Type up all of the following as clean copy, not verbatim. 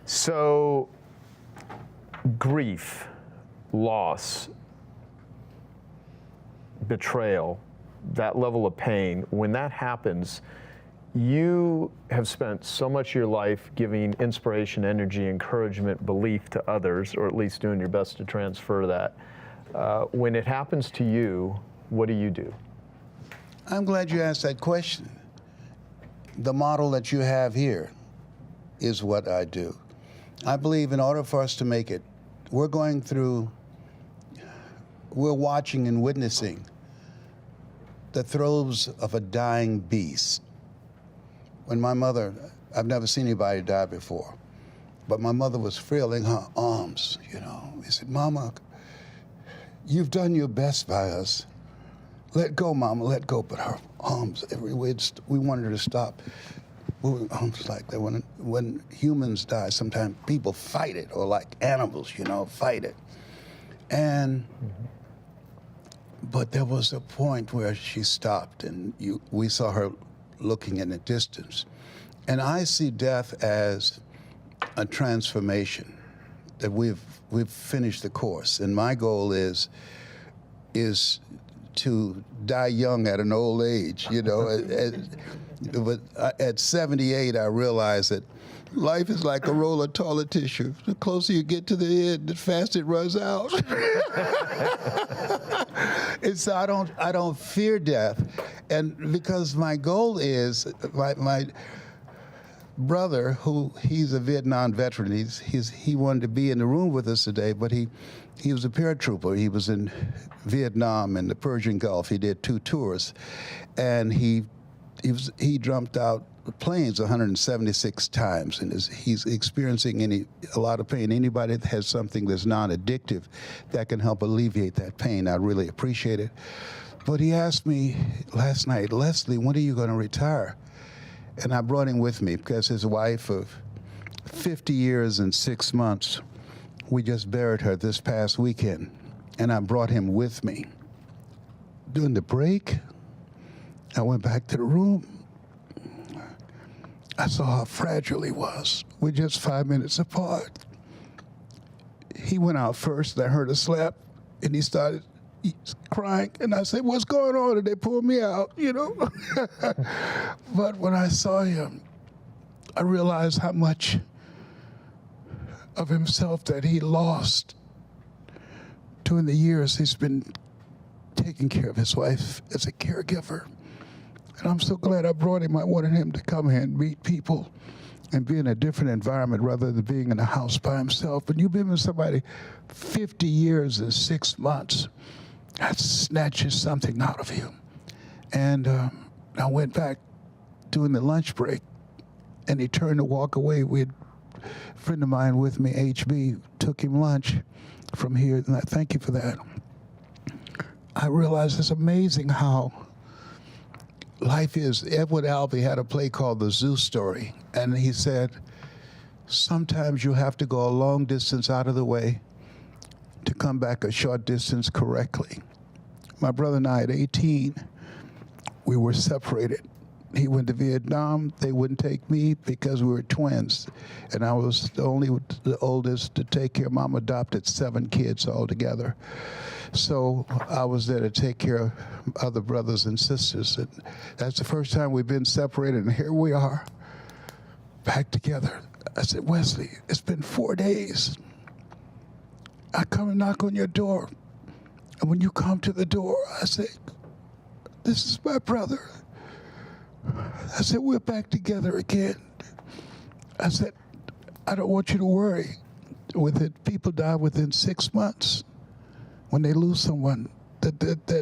So, grief, loss, betrayal, that level of pain, when that happens, you have spent so much of your life giving inspiration, energy, encouragement, belief to others, or at least doing your best to transfer that. When it happens to you, what do you do? I'm glad you asked that question. The model that you have here is what I do. I believe in order for us to make it, we're watching and witnessing the throes of a dying beast. When my mother, I've never seen anybody die before, but my mother was flailing her arms, you know. He said, "Mama, you've done your best by us. Let go, Mama, let go." But her arms everywhere, we wanted her to stop moving arms like that. When humans die, sometimes people fight it, or like animals, you know, fight it. And, but there was a point where she stopped, and we saw her looking in the distance. And I see death as a transformation, that we've finished the course. And my goal is to die young at an old age, you know. But at 78, I realized that life is like a roll of toilet tissue. The closer you get to the end, the faster it runs out. And so I don't fear death, and because my goal is my brother, who he's a Vietnam veteran, he wanted to be in the room with us today, but he was a paratrooper. He was in Vietnam and the Persian Gulf. He did 2 tours, and he jumped out planes 176 times, and he's experiencing a lot of pain. Anybody that has something that's non-addictive that can help alleviate that pain, I really appreciate it. But he asked me last night, "Leslie, when are you going to retire?" And I brought him with me because his wife of 50 years and 6 months, we just buried her this past weekend, and I brought him with me. During the break, I went back to the room. I saw how fragile he was. We're just 5 minutes apart. He went out first, and I heard a slap, and he started crying, and I said, "What's going on?" And they pulled me out, you know. But when I saw him, I realized how much of himself that he lost during the years he's been taking care of his wife as a caregiver. And I'm so glad I brought him. I wanted him to come here and meet people and be in a different environment rather than being in a house by himself. When you've been with somebody 50 years and 6 months, that snatches something out of you. And I went back during the lunch break, and he turned to walk away. We had a friend of mine with me, HB, took him lunch from here, and I thank you for that. I realized it's amazing how life is. Edward Albee had a play called The Zoo Story, and he said, sometimes you have to go a long distance out of the way to come back a short distance correctly. My brother and I, at 18, we were separated. He went to Vietnam. They wouldn't take me because we were twins, and I was the oldest to take care. Mom adopted 7 kids altogether. So I was there to take care of other brothers and sisters. And that's the first time we've been separated, and here we are, back together. I said, "Wesley, it's been 4 days. I come and knock on your door, and when you come to the door, I say, 'This is my brother.' I said, 'We're back together again.' I said, 'I don't want you to worry. People die within 6 months when they lose someone. That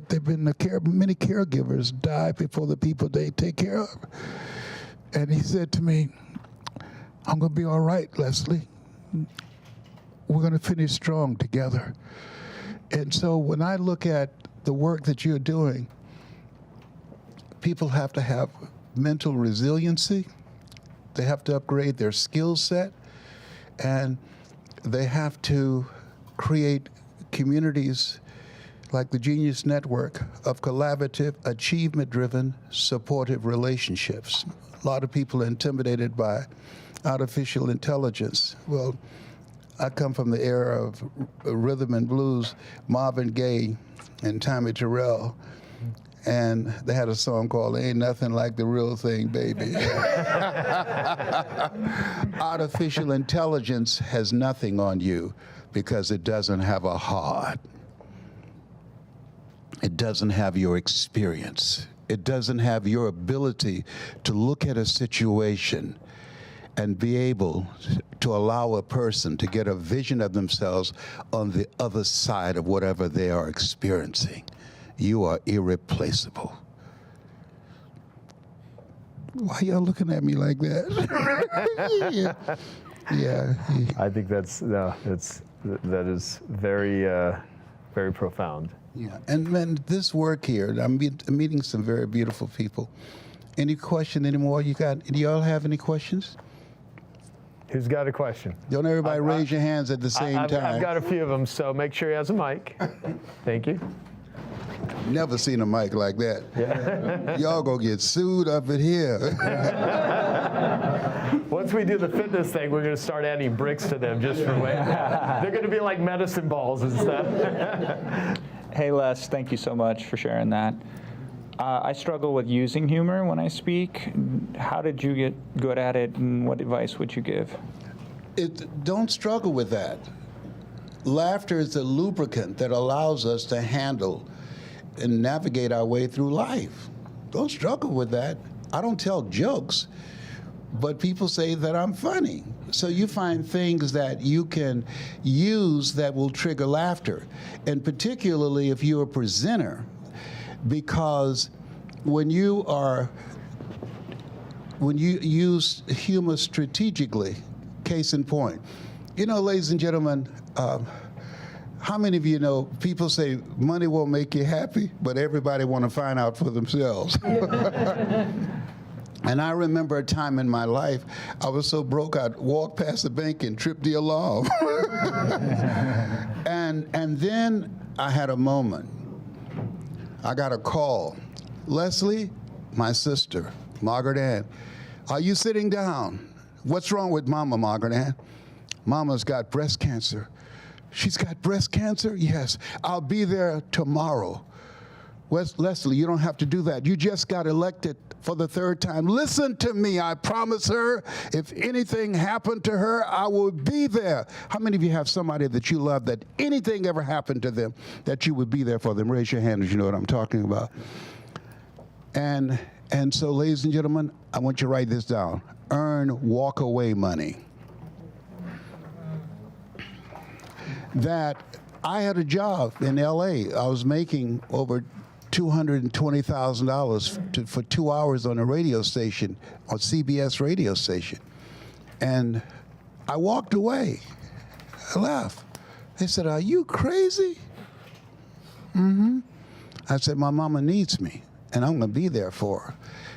they've been many caregivers die before the people they take care of.' And he said to me, 'I'm going to be all right, Leslie. We're going to finish strong together.' And so when I look at the work that you're doing, people have to have mental resiliency. They have to upgrade their skill set, and they have to create communities like the Genius Network of collaborative, achievement-driven, supportive relationships. A lot of people are intimidated by artificial intelligence. Well, I come from the era of rhythm and blues, Marvin Gaye and Tommy Terrell. And they had a song called Ain't Nothing Like the Real Thing, Baby. Artificial intelligence has nothing on you because it doesn't have a heart. It doesn't have your experience. It doesn't have your ability to look at a situation and be able to allow a person to get a vision of themselves on the other side of whatever they are experiencing. You are irreplaceable. Why y'all looking at me like that? yeah. I think that is very, very profound. Yeah, and man, this work here, I'm meeting some very beautiful people. Any question anymore? Do y'all have any questions? Who's got a question? Don't everybody raise your hands at the same time. I've got a few of them, so make sure he has a mic. Thank you. Never seen a mic like that. Yeah. Y'all gonna get sued up in here. Once we do the fitness thing, we're going to start adding bricks to them just for weight. They're going to be like medicine balls and stuff. Hey, Les, thank you so much for sharing that. I struggle with using humor when I speak. How did you get good at it, and what advice would you give? Don't struggle with that. Laughter is a lubricant that allows us to handle and navigate our way through life. Don't struggle with that. I don't tell jokes, but people say that I'm funny. So you find things that you can use that will trigger laughter, and particularly if you're a presenter, because when you use humor strategically, case in point, ladies and gentlemen, how many of you know people say money won't make you happy, but everybody want to find out for themselves? And I remember a time in my life, I was so broke, I'd walk past the bank and trip the alarm. and then I had a moment. I got a call. Leslie, my sister, Margaret Ann, are you sitting down? What's wrong with Mama, Margaret Ann? Mama's got breast cancer. She's got breast cancer? Yes. I'll be there tomorrow. Leslie, you don't have to do that. You just got elected for the third time. Listen to me. I promise her if anything happened to her, I will be there. How many of you have somebody that you love that anything ever happened to them, that you would be there for them? Raise your hand if you know what I'm talking about. And so, ladies and gentlemen, I want you to write this down. Earn walk-away money. That I had a job in LA. I was making over $220,000 for 2 hours on a radio station, on CBS radio station. And I walked away. I left. They said, are you crazy? Mm-hmm. I said, my mama needs me, and I'm going to be there for her.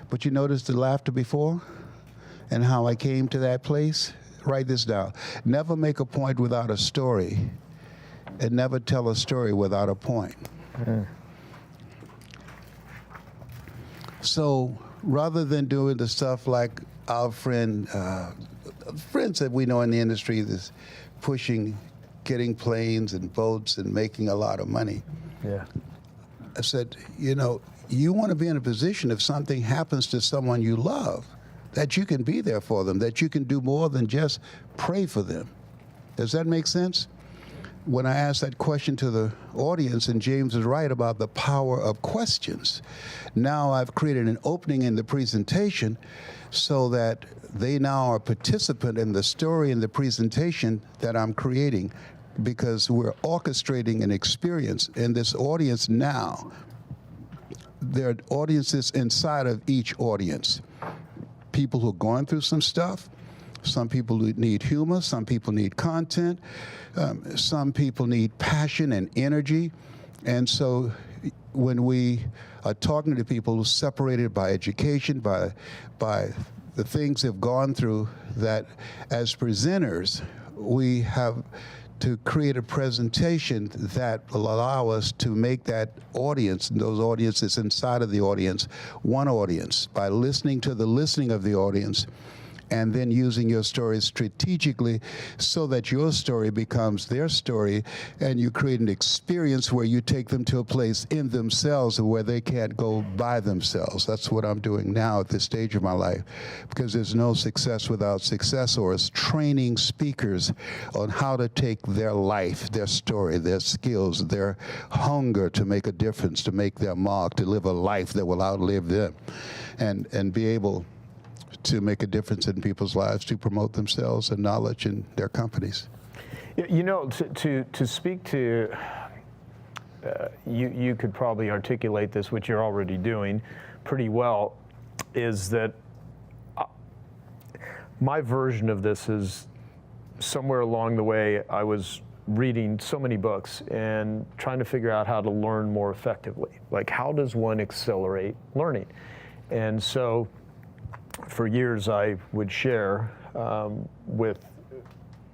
But you noticed the laughter before and how I came to that place? Write this down. Never make a point without a story, and never tell a story without a point. Mm. So rather than doing the stuff like our friends that we know in the industry that's pushing, getting planes and boats and making a lot of money. Yeah. I said, you want to be in a position if something happens to someone you love, that you can be there for them, that you can do more than just pray for them. Does that make sense? When I asked that question to the audience, and James is right about the power of questions, now I've created an opening in the presentation so that they now are a participant in the story and the presentation that I'm creating, because we're orchestrating an experience in this audience now. There are audiences inside of each audience. People who are going through some stuff. Some people need humor, some people need content, some people need passion and energy. And so when we are talking to people separated by education, by the things they've gone through, that as presenters, we have to create a presentation that will allow us to make that audience, and those audiences inside of the audience, one audience, by listening to the listening of the audience, and then using your story strategically so that your story becomes their story, and you create an experience where you take them to a place in themselves where they can't go by themselves. That's what I'm doing now at this stage of my life, because there's no success without successors. Training speakers on how to take their life, their story, their skills, their hunger to make a difference, to make their mark, to live a life that will outlive them, and be able to make a difference in people's lives, to promote themselves and knowledge in their companies. You know, to speak to, you could probably articulate this, which you're already doing pretty well, is that my version of this is somewhere along the way I was reading so many books and trying to figure out how to learn more effectively. Like, how does one accelerate learning? And so for years I would share with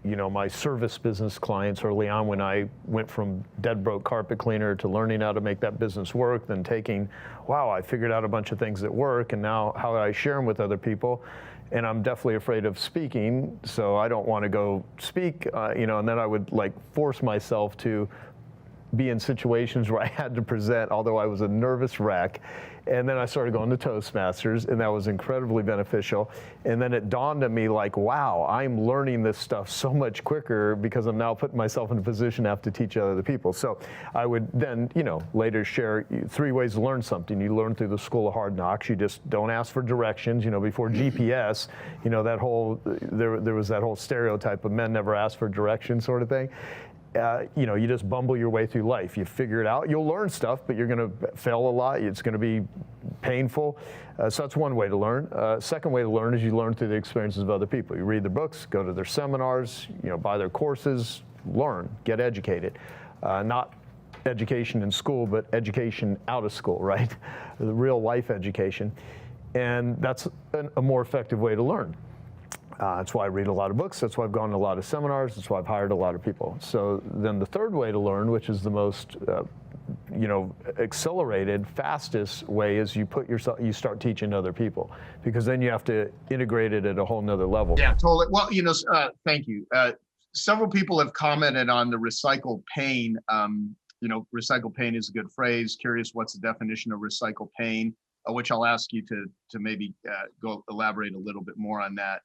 my service business clients early on, when I went from dead broke carpet cleaner to learning how to make that business work, then taking, wow, I figured out a bunch of things that work, and now how do I share them with other people? And I'm definitely afraid of speaking, so I don't want to go speak, and then I would force myself to be in situations where I had to present, although I was a nervous wreck. And then I started going to Toastmasters, and that was incredibly beneficial. And then it dawned on me, wow, I'm learning this stuff so much quicker because I'm now putting myself in a position to have to teach other people. So I would then, later share 3 ways to learn something. You learn through the School of Hard Knocks. You just don't ask for directions. Before GPS, there was that whole stereotype of men never ask for directions sort of thing. You just bumble your way through life. You figure it out. You'll learn stuff, but you're going to fail a lot. It's going to be painful. So that's one way to learn. Second way to learn is you learn through the experiences of other people. You read their books, go to their seminars, buy their courses, learn, get educated. Not education in school, but education out of school, right? The real life education. And that's a more effective way to learn. That's why I read a lot of books. That's why I've gone to a lot of seminars. That's why I've hired a lot of people. So then the third way to learn, which is the most, accelerated, fastest way, is you start teaching other people, because then you have to integrate it at a whole nother level. Yeah, totally. Well, thank you. Several people have commented on the recycle pain. Recycle pain is a good phrase. Curious, what's the definition of recycle pain? Which I'll ask you to maybe go elaborate a little bit more on that.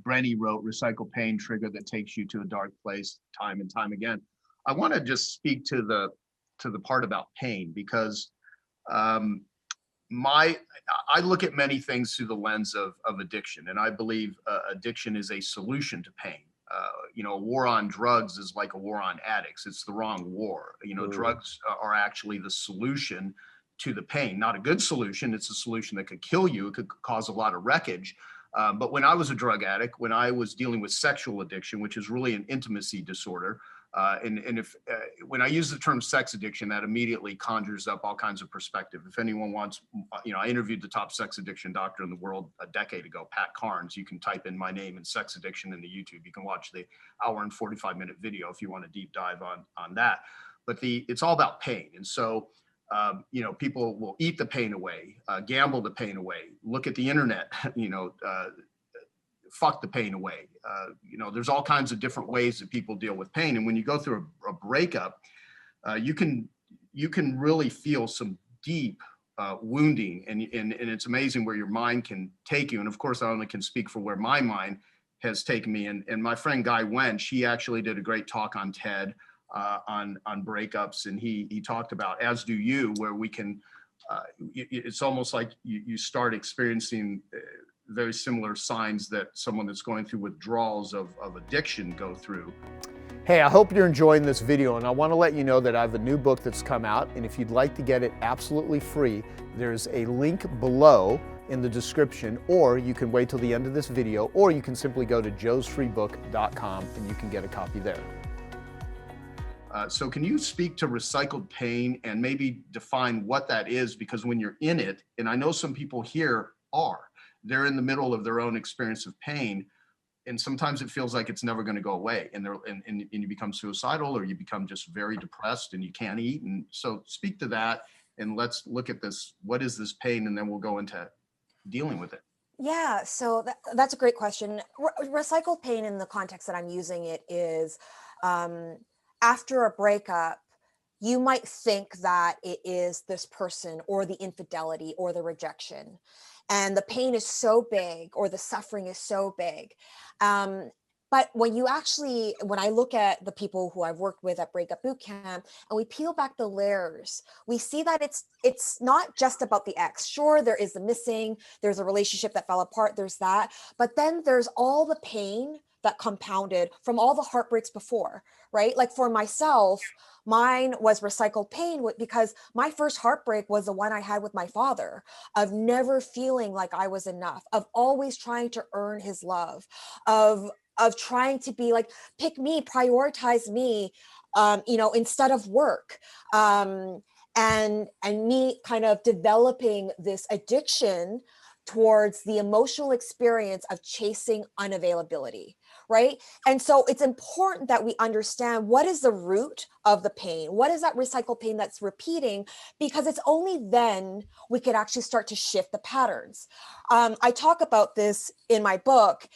Brenny wrote, "Recycle pain, trigger that takes you to a dark place time and time again." I want to just speak to the part about pain, because I look at many things through the lens of addiction, and I believe addiction is a solution to pain. A war on drugs is like a war on addicts. It's the wrong war. Drugs are actually the solution to the pain. Not a good solution. It's a solution that could kill you. It could cause a lot of wreckage. But when I was a drug addict, when I was dealing with sexual addiction, which is really an intimacy disorder, when I use the term sex addiction, that immediately conjures up all kinds of perspective. If anyone wants, I interviewed the top sex addiction doctor in the world a decade ago, Pat Carnes. You can type in my name and sex addiction into YouTube. You can watch the 1 hour and 45-minute video if you want a deep dive on that. But it's all about pain. And so, people will eat the pain away, gamble the pain away, look at the internet, fuck the pain away. There's all kinds of different ways that people deal with pain. And when you go through a breakup, you can really feel some deep wounding, and it's amazing where your mind can take you. And of course, I only can speak for where my mind has taken me. And my friend Guy Wench, he actually did a great talk on TED on breakups, and he talked about, as do you, where we can, it's almost like you start experiencing very similar signs that someone that's going through withdrawals of addiction go through. Hey, I hope you're enjoying this video, and I want to let you know that I have a new book that's come out, and if you'd like to get it absolutely free, there's a link below in the description, or you can wait till the end of this video, or you can simply go to joesfreebook.com and you can get a copy there. So can you speak to recycled pain and maybe define what that is? Because when you're in it, and I know some people here they're in the middle of their own experience of pain, and sometimes it feels like it's never going to go away, and you become suicidal, or you become just very depressed and you can't eat. And so speak to that, and let's look at this. What is this pain? And then we'll go into dealing with it. Yeah, so that's a great question. Recycled pain in the context that I'm using it is um, after a breakup, you might think that it is this person or the infidelity or the rejection. And the pain is so big or the suffering is so big. Um, but when I look at the people who I've worked with at Breakup Boot Camp and we peel back the layers, we see that it's not just about the ex. Sure, there is the missing, there's a relationship that fell apart, there's that, but then there's all the pain that compounded from all the heartbreaks before, right? Like for myself, mine was recycled pain because my first heartbreak was the one I had with my father, of never feeling like I was enough, of always trying to earn his love, of trying to be like, pick me, prioritize me, instead of work. And me kind of developing this addiction towards the emotional experience of chasing unavailability, right? And so it's important that we understand what is the root of the pain, what is that recycled pain that's repeating, because it's only then we could actually start to shift the patterns. I talk about this in my book.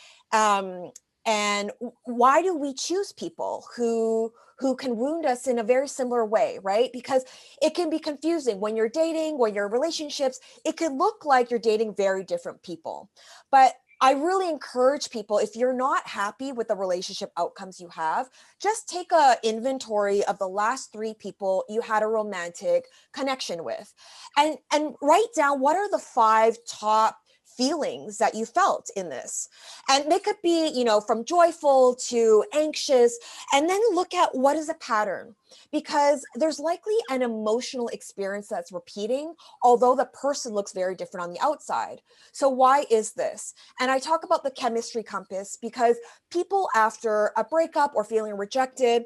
And why do we choose people who can wound us in a very similar way, right? Because it can be confusing when you're dating, when you're in relationships, it could look like you're dating very different people. But I really encourage people, if you're not happy with the relationship outcomes you have, just take a inventory of the last 3 people you had a romantic connection with, and write down what are the 5 top feelings that you felt in this. And they could be, from joyful to anxious, and then look at what is a pattern, because there's likely an emotional experience that's repeating, although the person looks very different on the outside. So why is this? And I talk about the chemistry compass because people after a breakup or feeling rejected,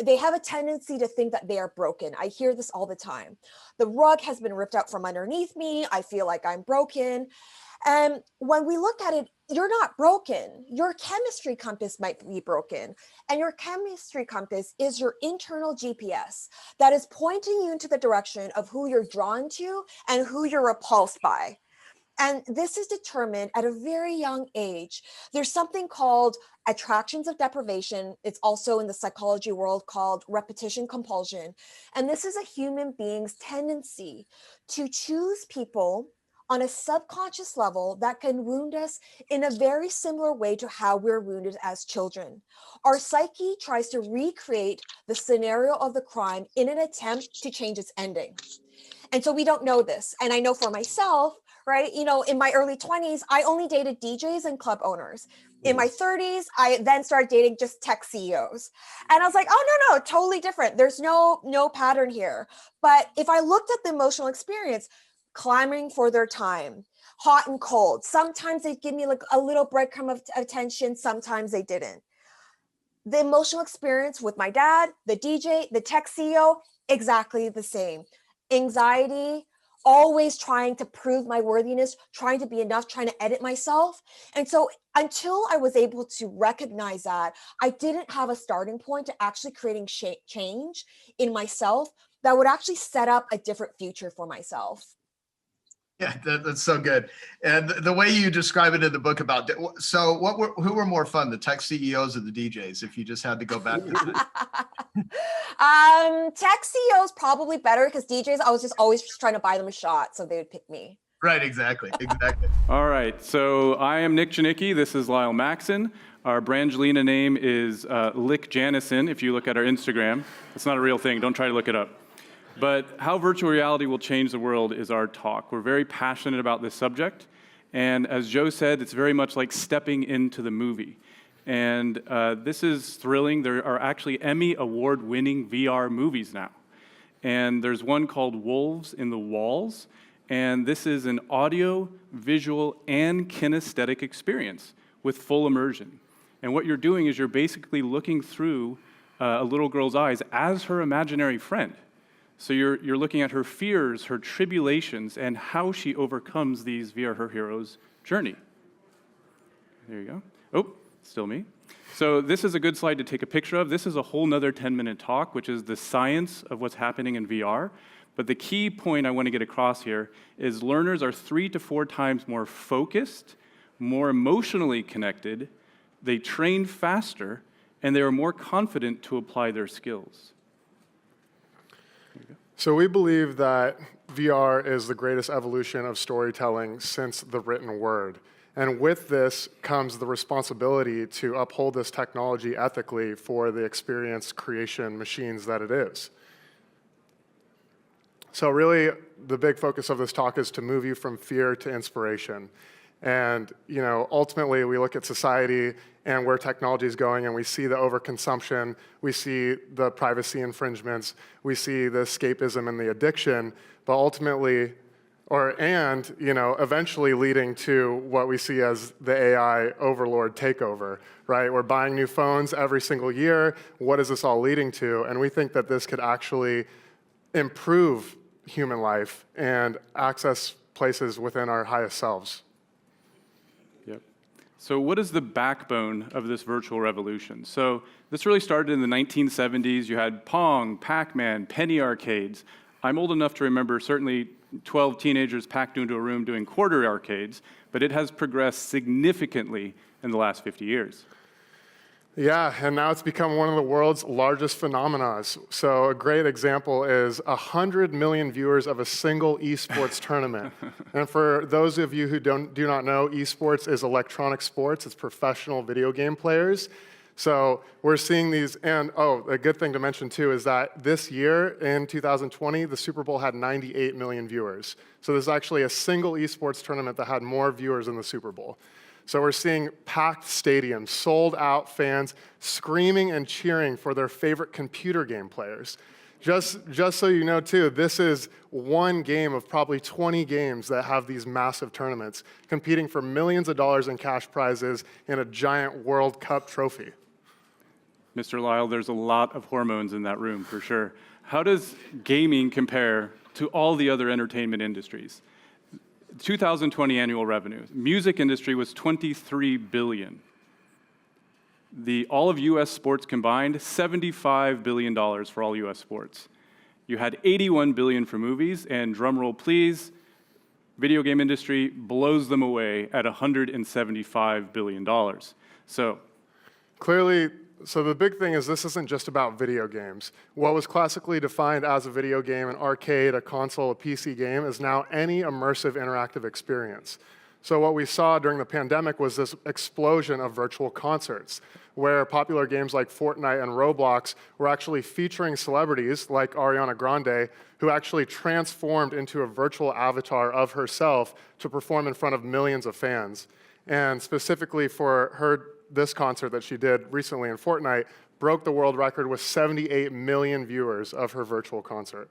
they have a tendency to think that they are broken. I hear this all the time. The rug has been ripped out from underneath me. I feel like I'm broken. And when we look at it, you're not broken. Your chemistry compass might be broken. And your chemistry compass is your internal GPS that is pointing you into the direction of who you're drawn to and who you're repulsed by. And this is determined at a very young age. There's something called attractions of deprivation. It's also in the psychology world called repetition compulsion. And this is a human being's tendency to choose people on a subconscious level that can wound us in a very similar way to how we're wounded as children. Our psyche tries to recreate the scenario of the crime in an attempt to change its ending. And so we don't know this. And I know for myself, right, in my early 20s, I only dated DJs and club owners. In my 30s, I then started dating just tech CEOs. And I was like, oh, no, totally different. There's no pattern here. But if I looked at the emotional experience, clamoring for their time, hot and cold, sometimes they'd give me like a little breadcrumb of attention, sometimes they didn't. The emotional experience with my dad, the DJ, the tech CEO, exactly the same. Anxiety, always trying to prove my worthiness, trying to be enough, trying to edit myself. And so until I was able to recognize that, I didn't have a starting point to actually creating change in myself that would actually set up a different future for myself. Yeah, that's so good. And the way you describe it in the book about, so who were more fun, the tech CEOs or the DJs, if you just had to go back to that? Tech CEOs probably better, because DJs, I was just always just trying to buy them a shot, so they would pick me. Right, exactly. All right, so I am Nick Janicki. This is Lyle Maxon. Our Brangelina name is Lick Janison, if you look at our Instagram. It's not a real thing, don't try to look it up. But how virtual reality will change the world is our talk. We're very passionate about this subject. And as Joe said, it's very much like stepping into the movie. And this is thrilling. There are actually Emmy award-winning VR movies now. And there's one called Wolves in the Walls. And this is an audio, visual, and kinesthetic experience with full immersion. And what you're doing is you're basically looking through a little girl's eyes as her imaginary friend. So you're looking at her fears, her tribulations, and how she overcomes these via her hero's journey. There you go. Oh, still me. So this is a good slide to take a picture of. This is a whole nother 10-minute talk, which is the science of what's happening in VR. But the key point I want to get across here is learners are 3 to 4 times more focused, more emotionally connected, they train faster, and they are more confident to apply their skills. So we believe that VR is the greatest evolution of storytelling since the written word. And with this comes the responsibility to uphold this technology ethically for the experience creation machines that it is. So really, the big focus of this talk is to move you from fear to inspiration. And ultimately, we look at society and where technology is going, and we see the overconsumption, we see the privacy infringements, we see the escapism and the addiction, but ultimately, eventually leading to what we see as the AI overlord takeover, right? We're buying new phones every single year. What is this all leading to? And we think that this could actually improve human life and access places within our highest selves. Yep. So what is the backbone of this virtual revolution? So this really started in the 1970s. You had Pong, Pac-Man, penny arcades. I'm old enough to remember certainly 12 teenagers packed into a room doing quarter arcades, but it has progressed significantly in the last 50 years. Yeah, and now it's become one of the world's largest phenomena. So a great example is 100 million viewers of a single esports tournament. And for those of you who do not know, esports is electronic sports. It's professional video game players. So we're seeing these, and a good thing to mention too is that this year in 2020, the Super Bowl had 98 million viewers. So there's actually a single esports tournament that had more viewers than the Super Bowl. So we're seeing packed stadiums, sold out fans screaming and cheering for their favorite computer game players. Just so you know too, this is one game of probably 20 games that have these massive tournaments, competing for millions of dollars in cash prizes and a giant World Cup trophy. Mr. Lyle, there's a lot of hormones in that room for sure. How does gaming compare to all the other entertainment industries? 2020 annual revenue. Music industry was $23 billion. All of US sports combined, $75 billion for all US sports. You had $81 billion for movies, and drum roll please, video game industry blows them away at $175 billion. So clearly, so the big thing is this isn't just about video games. What was classically defined as a video game, an arcade, a console, a PC game, is now any immersive interactive experience. So what we saw during the pandemic was this explosion of virtual concerts, where popular games like Fortnite and Roblox were actually featuring celebrities like Ariana Grande, who actually transformed into a virtual avatar of herself to perform in front of millions of fans. And specifically for her, this concert that she did recently in Fortnite broke the world record with 78 million viewers of her virtual concert.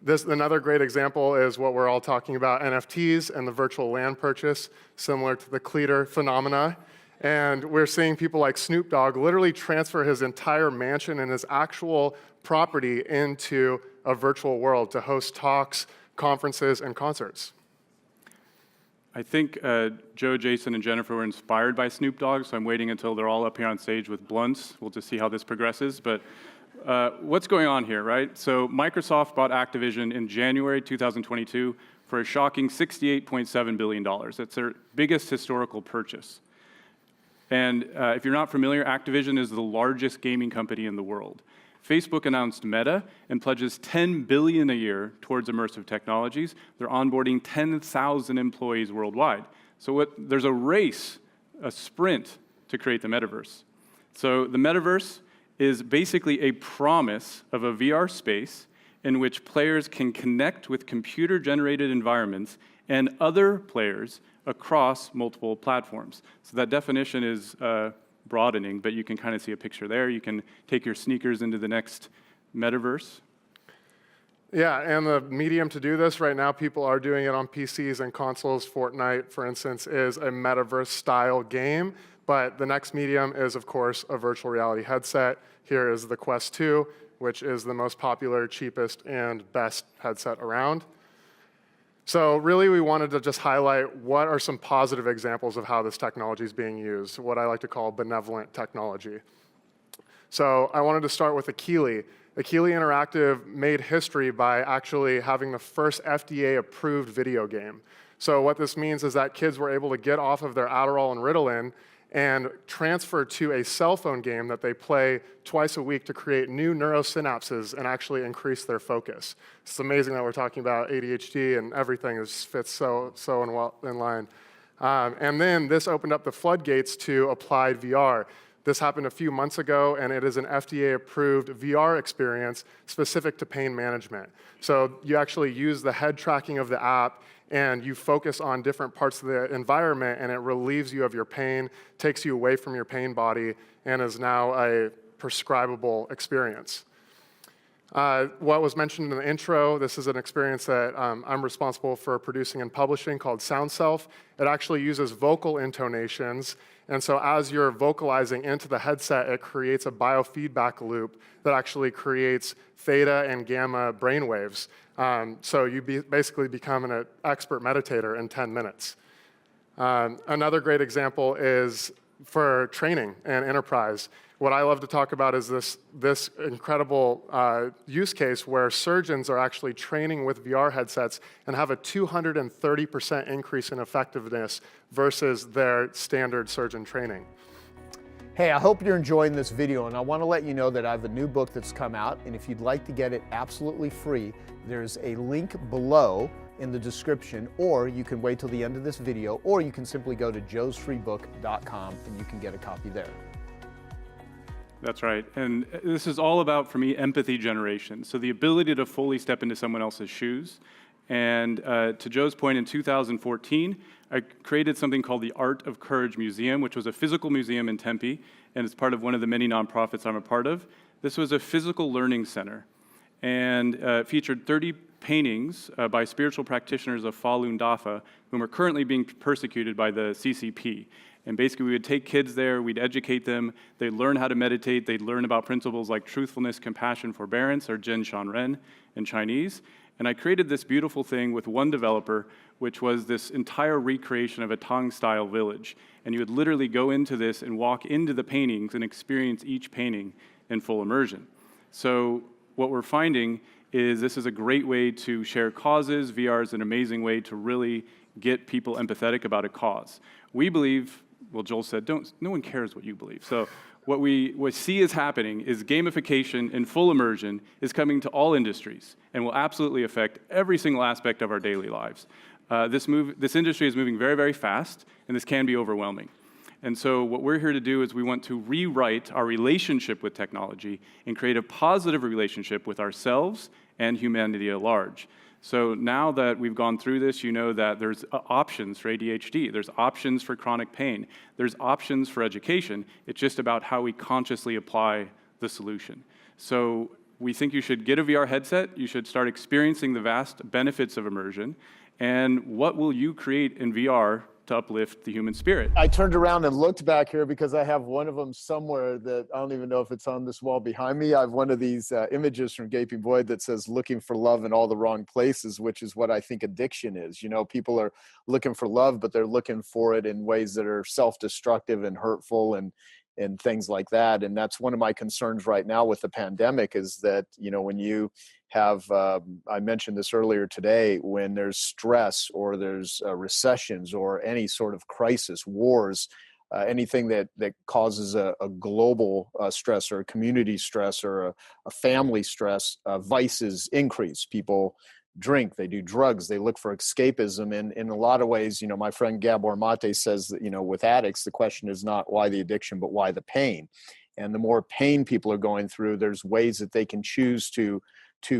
Another great example is what we're all talking about, NFTs and the virtual land purchase, similar to the Cleater phenomena. And we're seeing people like Snoop Dogg literally transfer his entire mansion and his actual property into a virtual world to host talks, conferences, and concerts. I think Joe, Jason, and Jennifer were inspired by Snoop Dogg, so I'm waiting until they're all up here on stage with blunts. We'll just see how this progresses. But what's going on here, right? So Microsoft bought Activision in January 2022 for a shocking $68.7 billion. That's their biggest historical purchase. And if you're not familiar, Activision is the largest gaming company in the world. Facebook announced Meta and pledges $10 billion a year towards immersive technologies. They're onboarding 10,000 employees worldwide. So there's a race, a sprint to create the metaverse. So the metaverse is basically a promise of a VR space in which players can connect with computer-generated environments and other players across multiple platforms. So that definition is broadening, but you can kind of see a picture there. You can take your sneakers into the next metaverse. Yeah, and the medium to do this right now, people are doing it on PCs and consoles. Fortnite, for instance, is a metaverse-style game, but the next medium is, of course, a virtual reality headset. Here is the Quest 2, which is the most popular, cheapest, and best headset around. So really, we wanted to just highlight what are some positive examples of how this technology is being used, what I like to call benevolent technology. So I wanted to start with Akili. Akili Interactive made history by actually having the first FDA-approved video game. So what this means is that kids were able to get off of their Adderall and Ritalin and transfer to a cell phone game that they play twice a week to create new neurosynapses and actually increase their focus. It's amazing that we're talking about ADHD and everything fits so in line. And then this opened up the floodgates to applied VR. This happened a few months ago, and it is an FDA-approved VR experience specific to pain management. So you actually use the head tracking of the app, and you focus on different parts of the environment, and it relieves you of your pain, takes you away from your pain body, and is now a prescribable experience. What was mentioned in the intro, this is an experience that I'm responsible for producing and publishing called Sound Self. It actually uses vocal intonations, and so as you're vocalizing into the headset, it creates a biofeedback loop that actually creates theta and gamma brainwaves. So you basically become an expert meditator in 10 minutes. Another great example is for training and enterprise. What I love to talk about is this incredible use case where surgeons are actually training with VR headsets and have a 230% increase in effectiveness versus their standard surgeon training. Hey, I hope you're enjoying this video, and I want to let you know that I have a new book that's come out, and if you'd like to get it absolutely free, there's a link below in the description, or you can wait till the end of this video, or you can simply go to joesfreebook.com and you can get a copy there. That's right. And this is all about, for me, empathy generation. So the ability to fully step into someone else's shoes. And to Joe's point, in 2014, I created something called the Art of Courage Museum, which was a physical museum in Tempe, and it's part of one of the many nonprofits I'm a part of. This was a physical learning center, and featured 30 paintings by spiritual practitioners of Falun Dafa, whom are currently being persecuted by the CCP. And basically, we would take kids there, we'd educate them, they'd learn how to meditate, they'd learn about principles like truthfulness, compassion, forbearance, or Jen Shan Ren in Chinese. And I created this beautiful thing with one developer, which was this entire recreation of a Tang-style village. And you would literally go into this and walk into the paintings and experience each painting in full immersion. So what we're finding is this is a great way to share causes. VR is an amazing way to really get people empathetic about a cause. We believe, well, Joel said, no one cares what you believe. So what we see is happening is gamification in full immersion is coming to all industries and will absolutely affect every single aspect of our daily lives. This industry is moving very, very fast, and this can be overwhelming. And so what we're here to do is we want to rewrite our relationship with technology and create a positive relationship with ourselves and humanity at large. So now that we've gone through this, you know that there's options for ADHD, there's options for chronic pain, there's options for education. It's just about how we consciously apply the solution. So we think you should get a VR headset, you should start experiencing the vast benefits of immersion, and what will you create in VR to uplift the human spirit? I turned around and looked back here because I have one of them somewhere that I don't even know if it's on this wall behind me. I have one of these images from Gaping Void that says looking for love in all the wrong places, which is what I think addiction is. You know, people are looking for love, but they're looking for it in ways that are self-destructive and hurtful and things like that. And that's one of my concerns right now with the pandemic is that, you know, when you have, I mentioned this earlier today, when there's stress or there's recessions or any sort of crisis, wars, anything that causes a global stress or a community stress or a family stress, vices increase. People drink, they do drugs, they look for escapism. And in a lot of ways, you know, my friend Gabor Mate says that, you know, with addicts, the question is not why the addiction, but why the pain. And the more pain people are going through, there's ways that they can choose to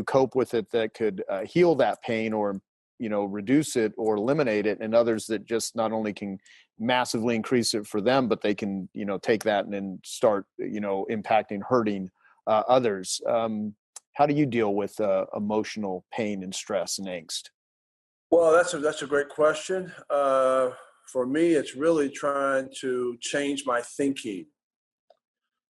cope with it that could heal that pain or, you know, reduce it or eliminate it, and others that just not only can massively increase it for them, but they can, you know, take that and then start, you know, impacting, hurting others. How do you deal with emotional pain and stress and angst? Well, that's a great question. For me, it's really trying to change my thinking.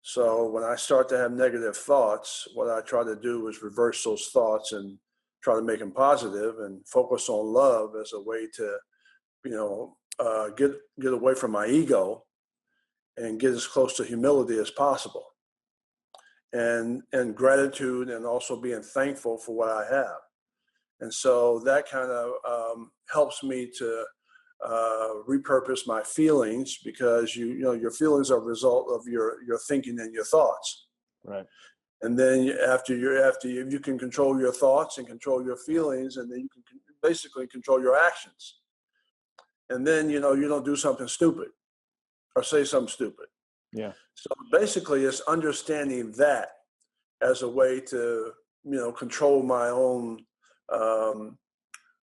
So when I start to have negative thoughts, what I try to do is reverse those thoughts and try to make them positive and focus on love as a way to, you know, get away from my ego and get as close to humility as possible. and gratitude, and also being thankful for what I have. And so that kind of helps me to repurpose my feelings, because you know your feelings are a result of your thinking and your thoughts. Right. And then after you can control your thoughts and control your feelings, and then you can basically control your actions. And then you don't do something stupid or say something stupid. Yeah. So basically, it's understanding that as a way to control my own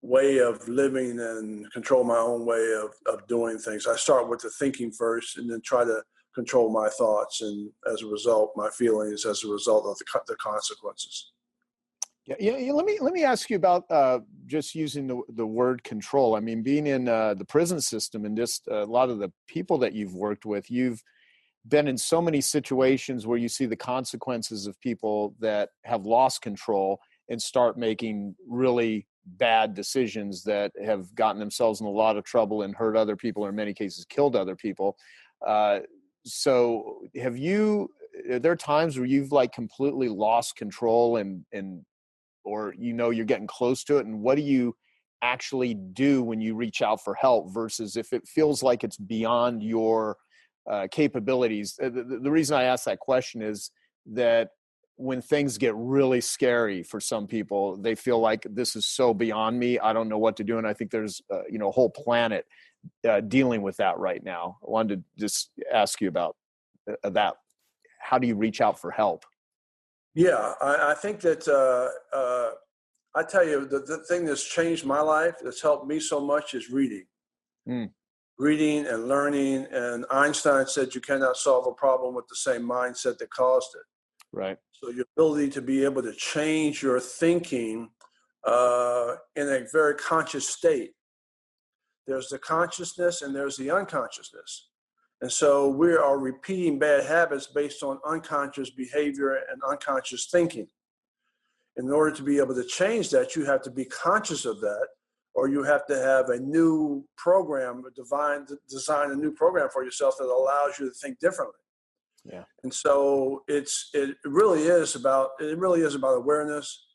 way of living and control my own way of doing things. I start with the thinking first, and then try to control my thoughts, and as a result, my feelings as a result of the consequences. Yeah. Let me ask you about just using the word control. I mean, being in the prison system, and just a lot of the people that you've worked with, you've been in so many situations where you see the consequences of people that have lost control and start making really bad decisions that have gotten themselves in a lot of trouble and hurt other people, or in many cases killed other people. So are there times where you've like completely lost control or you're getting close to it, and what do you actually do when you reach out for help versus if it feels like it's beyond your capabilities? The reason I ask that question is that when things get really scary for some people, they feel like this is so beyond me, I don't know what to do. And I think there's a whole planet dealing with that right now. I wanted to just ask you about that. How do you reach out for help? Yeah, I think that I tell you, the thing that's changed my life, that's helped me so much, is reading. Mm. Reading and learning. And Einstein said you cannot solve a problem with the same mindset that caused it. Right. So your ability to be able to change your thinking in a very conscious state. There's the consciousness and there's the unconsciousness. And so we are repeating bad habits based on unconscious behavior and unconscious thinking. In order to be able to change that, you have to be conscious of that, or you have to have a new program, design a new program for yourself that allows you to think differently. Yeah. And so it really is about awareness,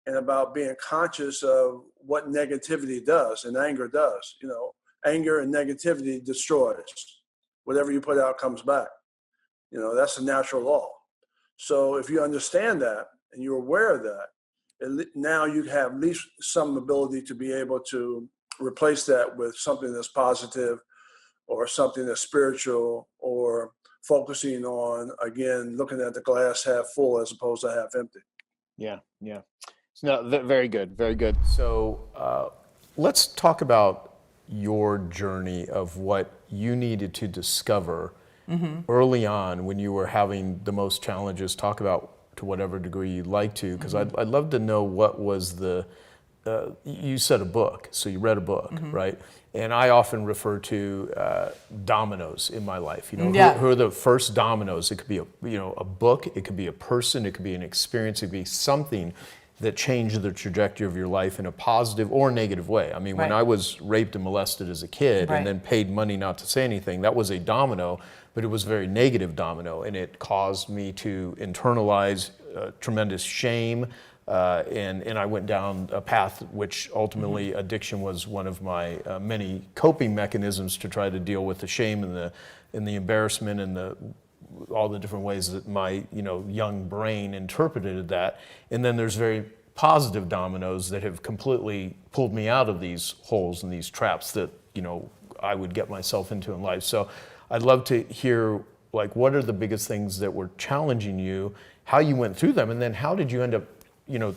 and about being conscious of what negativity does and anger does. Anger and negativity destroys. Whatever you put out comes back. That's a natural law. So if you understand that and you're aware of that, now you have at least some ability to be able to replace that with something that's positive, or something that's spiritual, or focusing on, again, looking at the glass half full as opposed to half empty. Yeah. No, very good, very good. So let's talk about your journey of what you needed to discover early on when you were having the most challenges. Talk about to whatever degree you'd like to, because I'd love to know what was you said a book, so you read a book, right? And I often refer to dominoes in my life. Who are the first dominoes? It could be a book, it could be a person, it could be an experience, it could be something that changed the trajectory of your life in a positive or negative way. I mean, when I was raped and molested as a kid and then paid money not to say anything, that was a domino, but it was a very negative domino, and it caused me to internalize tremendous shame. And I went down a path which ultimately addiction was one of my many coping mechanisms to try to deal with the shame and the embarrassment and all the different ways that my young brain interpreted that. And then there's very positive dominoes that have completely pulled me out of these holes and these traps that I would get myself into in life. So I'd love to hear, like, what are the biggest things that were challenging you, how you went through them, and then how did you end up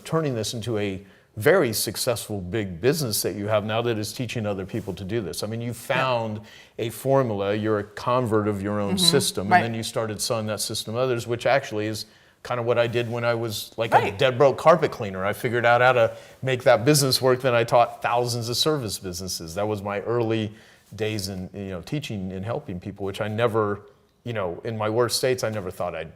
turning this into a very successful big business that you have now that is teaching other people to do this? I mean, you found a formula, you're a convert of your own system, and then you started selling that system to others, which actually is kind of what I did when I was like a dead broke carpet cleaner. I figured out how to make that business work, then I taught thousands of service businesses. That was my early days in teaching and helping people, which I never, in my worst states, I never thought I'd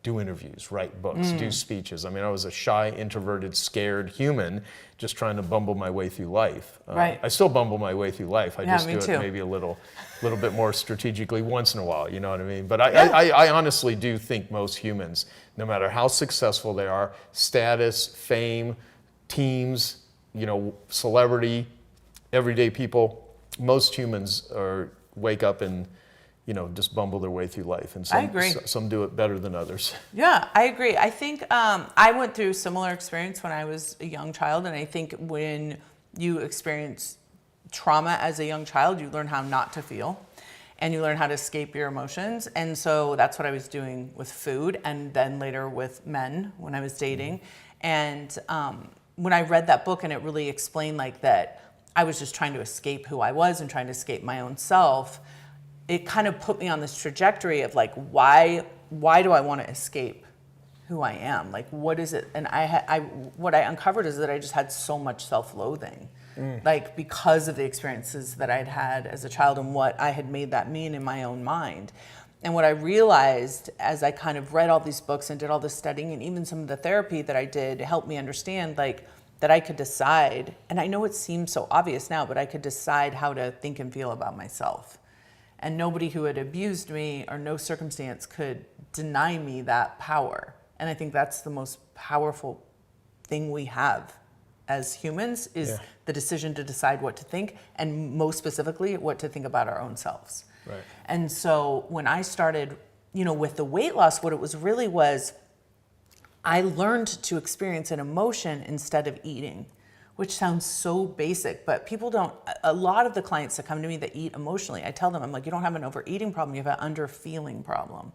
do interviews, write books, do speeches. I mean, I was a shy, introverted, scared human just trying to bumble my way through life. Right. I still bumble my way through life. I Yeah, just me do too. it maybe a little bit more strategically once in a while, you know what I mean? But I honestly do think most humans, no matter how successful they are, status, fame, teams, you know, celebrity, everyday people, most humans wake up and, you know, just bumble their way through life. And I agree. some do it better than others. Yeah, I agree. I think I went through a similar experience when I was a young child. And I think when you experience trauma as a young child, you learn how not to feel and you learn how to escape your emotions. And so that's what I was doing with food and then later with men when I was dating. And when I read that book and it really explained like that I was just trying to escape who I was and trying to escape my own self, it kind of put me on this trajectory of like, why do I want to escape who I am? Like, what is it? And what I uncovered is that I just had so much self-loathing, like because of the experiences that I'd had as a child and what I had made that mean in my own mind. And what I realized as I kind of read all these books and did all this studying and even some of the therapy that I did helped me understand like that I could decide, and I know it seems so obvious now, but I could decide how to think and feel about myself. And nobody who had abused me or no circumstance could deny me that power. And I think that's the most powerful thing we have as humans is the decision to decide what to think and most specifically what to think about our own selves. Right. And so when I started, you know, with the weight loss, what it was really was I learned to experience an emotion instead of eating, which sounds so basic, but people don't, a lot of the clients that come to me that eat emotionally, I tell them, I'm like, you don't have an overeating problem, you have an underfeeling problem.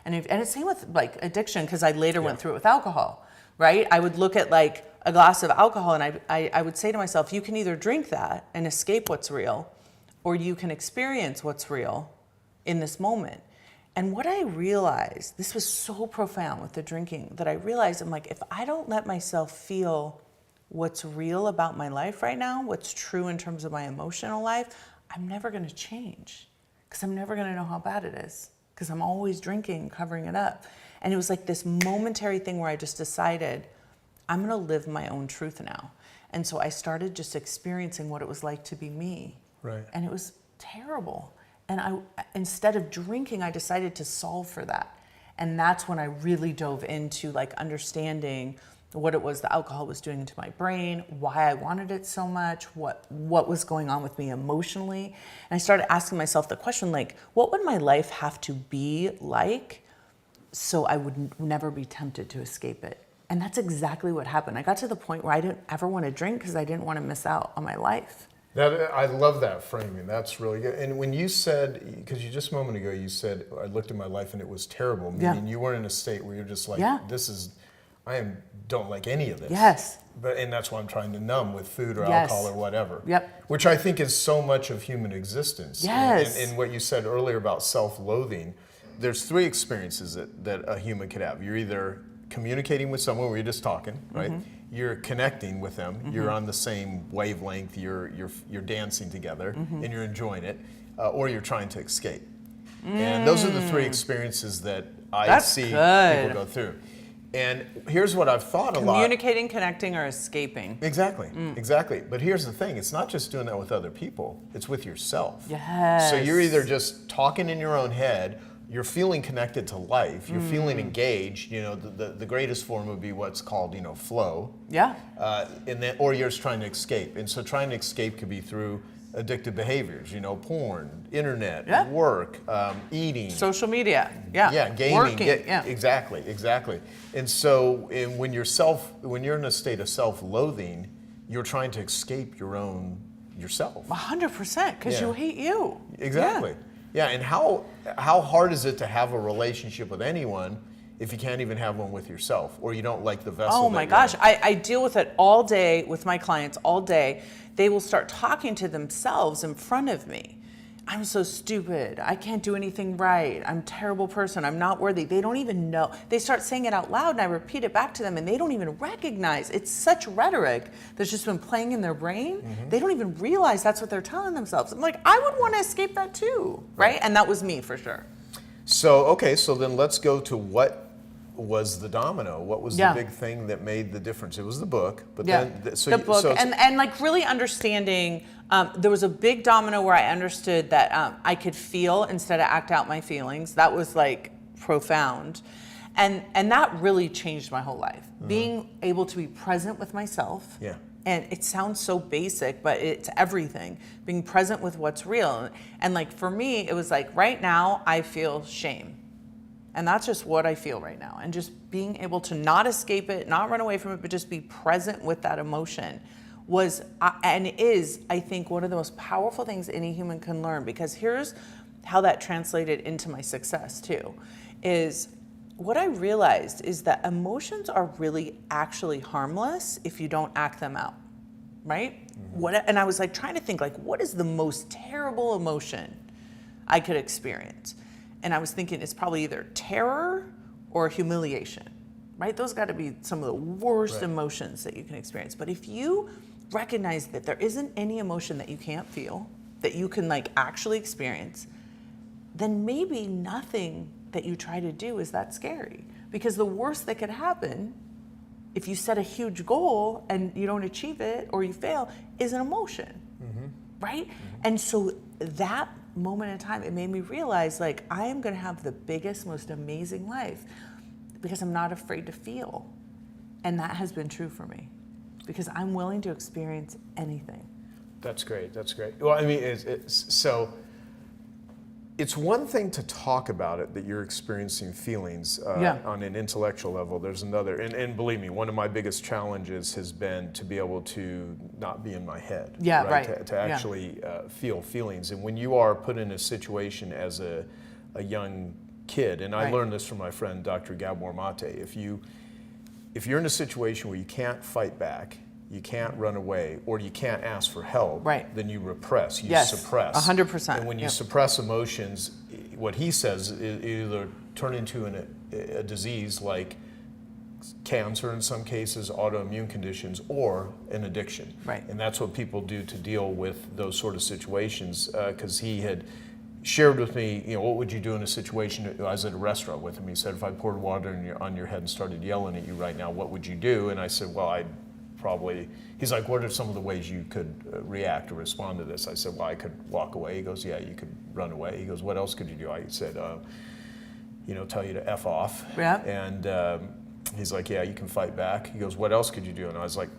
And it's same with like addiction, because I later went through it with alcohol, right? I would look at like a glass of alcohol and I would say to myself, you can either drink that and escape what's real, or you can experience what's real in this moment. And what I realized, this was so profound with the drinking, that I realized, I'm like, if I don't let myself feel what's real about my life right now, what's true in terms of my emotional life, I'm never going to change because I'm never going to know how bad it is because I'm always drinking, covering it up. And it was like this momentary thing where I just decided I'm going to live my own truth now. And so I started just experiencing what it was like to be me. Right. And it was terrible. And instead of drinking, I decided to solve for that. And that's when I really dove into like understanding what it was the alcohol was doing to my brain, why I wanted it so much, what was going on with me emotionally. And I started asking myself the question, like, what would my life have to be like so I would never be tempted to escape it? And that's exactly what happened. I got to the point where I didn't ever want to drink because I didn't want to miss out on my life. I love that framing. That's really good. And when you said, because you just a moment ago, you said, I looked at my life and it was terrible, meaning you weren't in a state where you're just like, don't like any of this. Yes. And that's why I'm trying to numb with food or alcohol or whatever. Yep. Which I think is so much of human existence. Yes. And what you said earlier about self-loathing, there's three experiences that a human could have. You're either communicating with someone where you're just talking, right? You're connecting with them. You're on the same wavelength. You're dancing together, and you're enjoying it, or you're trying to escape. And those are the three experiences that I see people go through. And here's what I've thought a lot. Communicating, connecting, or escaping. Exactly, exactly. But here's the thing, it's not just doing that with other people, it's with yourself. Yes. So you're either just talking in your own head, you're feeling connected to life, you're feeling engaged, you know, the greatest form would be what's called, you know, flow. Yeah. And then, or you're just trying to escape. And so trying to escape could be through addictive behaviors, you know, porn, internet, work, eating. Social media, gaming. Working, Exactly. And so when you're in a state of self-loathing, you're trying to escape yourself. 100%, because you hate you. Exactly. Yeah, and how hard is it to have a relationship with anyone if you can't even have one with yourself, or you don't like the vessel? Oh my gosh, I deal with it all day with my clients, all day. They will start talking to themselves in front of me. I'm so stupid. I can't do anything right. I'm a terrible person. I'm not worthy. They don't even know. They start saying it out loud and I repeat it back to them and they don't even recognize. It's such rhetoric that's just been playing in their brain. They don't even realize that's what they're telling themselves. I'm like, I would want to escape that too, right? And that was me for sure. So, okay, so then let's go to what was the domino? What was Yeah. the big thing that made the difference? It was the book, but Yeah, then the book, and like really understanding. There was a big domino where I understood that I could feel instead of act out my feelings. That was like profound, and that really changed my whole life. Being able to be present with myself. Yeah. And it sounds so basic, but it's everything. Being present with what's real, and like for me, it was like right now I feel shame. And that's just what I feel right now. And just being able to not escape it, not run away from it, but just be present with that emotion was and is, I think, one of the most powerful things any human can learn. Because here's how that translated into my success too, is what I realized is that emotions are really actually harmless if you don't act them out, right? And I was like trying to think like, what is the most terrible emotion I could experience? And I was thinking it's probably either terror or humiliation, right? Those got to be some of the worst emotions that you can experience. But if you recognize that there isn't any emotion that you can't feel, that you can like actually experience, then maybe nothing that you try to do is that scary. Because the worst that could happen if you set a huge goal and you don't achieve it or you fail is an emotion, right? And so that moment in time, it made me realize like I am going to have the biggest, most amazing life because I'm not afraid to feel. And that has been true for me because I'm willing to experience anything. That's great. That's great. Well, I mean, it's one thing to talk about it, that you're experiencing feelings on an intellectual level. There's another, and believe me, one of my biggest challenges has been to be able to not be in my head. Yeah, right. To actually feel feelings. And when you are put in a situation as a young kid, and I learned this from my friend Dr. Gabor Mate, if you're in a situation where you can't fight back, you can't run away, or you can't ask for help, then you repress, you suppress. 100%. And when you suppress emotions, what he says is either turn into a disease like cancer in some cases, autoimmune conditions, or an addiction. Right. And that's what people do to deal with those sort of situations, because he had shared with me, what would you do in a situation? I was at a restaurant with him. He said, if I poured water on your head and started yelling at you right now, what would you do? And I said, well, I'd probably, he's like, what are some of the ways you could react or respond to this? I said, well, I could walk away. He goes, yeah, you could run away. He goes, what else could you do? I said, tell you to F off. Yeah. And he's like, yeah, you can fight back. He goes, what else could you do? And I was like,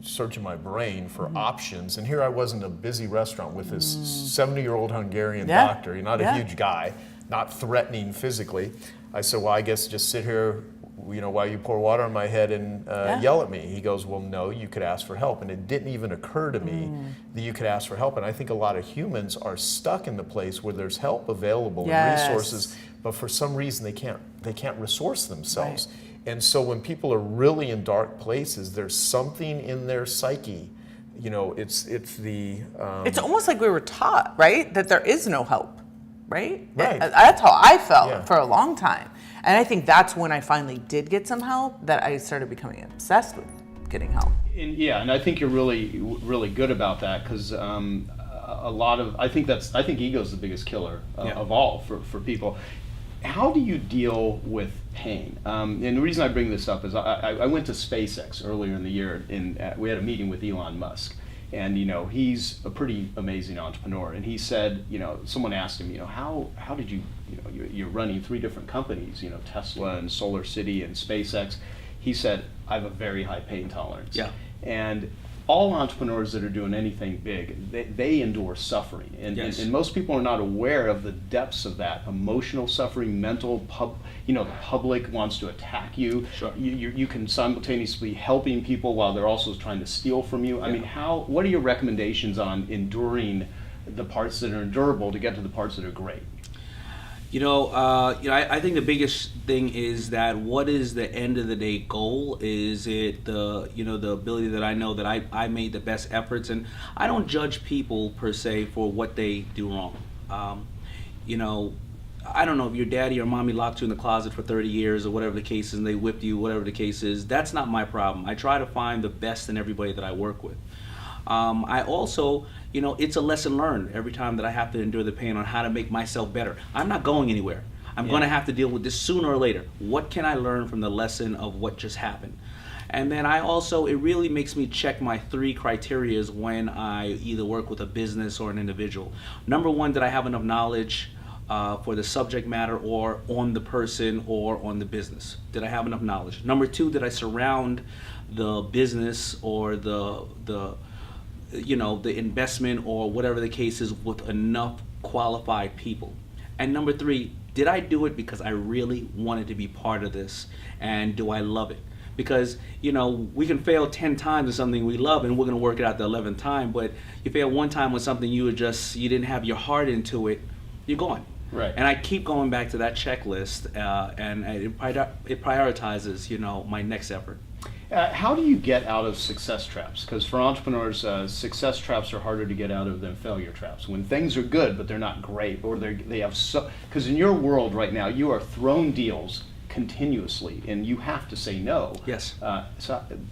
searching my brain for options. And here I was in a busy restaurant with this 70-year-old Hungarian doctor. You're not a huge guy, not threatening physically. I said, well, I guess just sit here while you pour water on my head and yell at me. He goes, well, no, you could ask for help. And it didn't even occur to me that you could ask for help. And I think a lot of humans are stuck in the place where there's help available and resources, but for some reason they can't resource themselves. Right. And so when people are really in dark places, there's something in their psyche. It's almost like we were taught, right, that there is no help, right? Right. That's how I felt for a long time. And I think that's when I finally did get some help, that I started becoming obsessed with getting help. And I think you're really, really good about that, because I think ego is the biggest killer of all for people. How do you deal with pain? And the reason I bring this up is I went to SpaceX earlier in the year, and we had a meeting with Elon Musk. And he's a pretty amazing entrepreneur. And he said, someone asked him, how did you, you're running 3 different companies, Tesla and Solar City and SpaceX. He said, I have a very high pain tolerance. Yeah. And all entrepreneurs that are doing anything big, they endure suffering. And most people are not aware of the depths of that emotional suffering, mental, the public wants to attack you. Sure. You can simultaneously be helping people while they're also trying to steal from you. I mean, what are your recommendations on enduring the parts that are endurable to get to the parts that are great? I think the biggest thing is that what is the end of the day goal? Is it the ability that I know that I made the best efforts, and I don't judge people per se for what they do wrong. I don't know if your daddy or mommy locked you in the closet for 30 years or whatever the case is, and they whipped you, whatever the case is. That's not my problem. I try to find the best in everybody that I work with. I also, it's a lesson learned every time that I have to endure the pain on how to make myself better. I'm not going anywhere. I'm going to have to deal with this sooner or later. What can I learn from the lesson of what just happened? And then it really makes me check my 3 criterias when I either work with a business or an individual. Number 1, did I have enough knowledge for the subject matter or on the person or on the business? Did I have enough knowledge? Number 2, did I surround the business or the investment or whatever the case is with enough qualified people? And number 3, did I do it because I really wanted to be part of this, and do I love it? Because, we can fail 10 times in something we love and we're going to work it out the 11th time, but you fail one time with something you didn't have your heart into it, you're gone. Right. And I keep going back to that checklist, and it prioritizes, my next effort. How do you get out of success traps? Because for entrepreneurs, success traps are harder to get out of than failure traps. When things are good, but they're not great, or they have because in your world right now, you are thrown deals continuously, and you have to say no. Yes.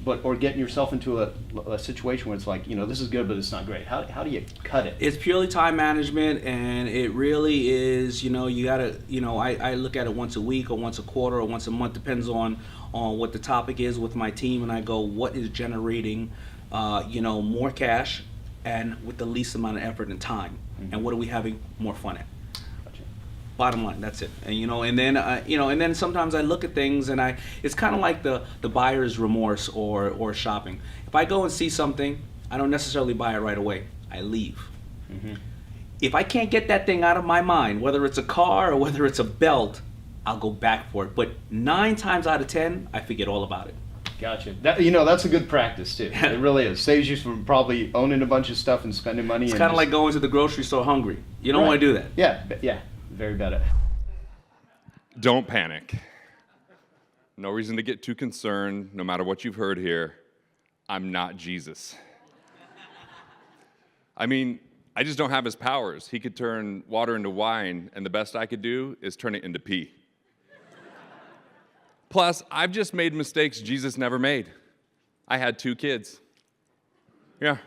Or getting yourself into a situation where it's like, this is good, but it's not great. How do you cut it? It's purely time management, and it really is, you gotta, I look at it once a week or once a quarter or once a month, depends on what the topic is with my team, and I go, what is generating, more cash and with the least amount of effort and time, and what are we having more fun at? Bottom line, that's it. And then sometimes I look at things and it's kind of like the buyer's remorse or shopping. If I go and see something, I don't necessarily buy it right away. I leave. If I can't get that thing out of my mind, whether it's a car or whether it's a belt, I'll go back for it. But 9 times out of 10, I forget all about it. Gotcha. That's a good practice too. It really is. Saves you from probably owning a bunch of stuff and spending money. It's kind of like going to the grocery store hungry. You don't want to do that. Yeah. Very bad. Don't panic. No reason to get too concerned, no matter what you've heard here. I'm not Jesus. I just don't have his powers. He could turn water into wine, and the best I could do is turn it into pee. Plus, I've just made mistakes Jesus never made. I had 2 kids. Yeah.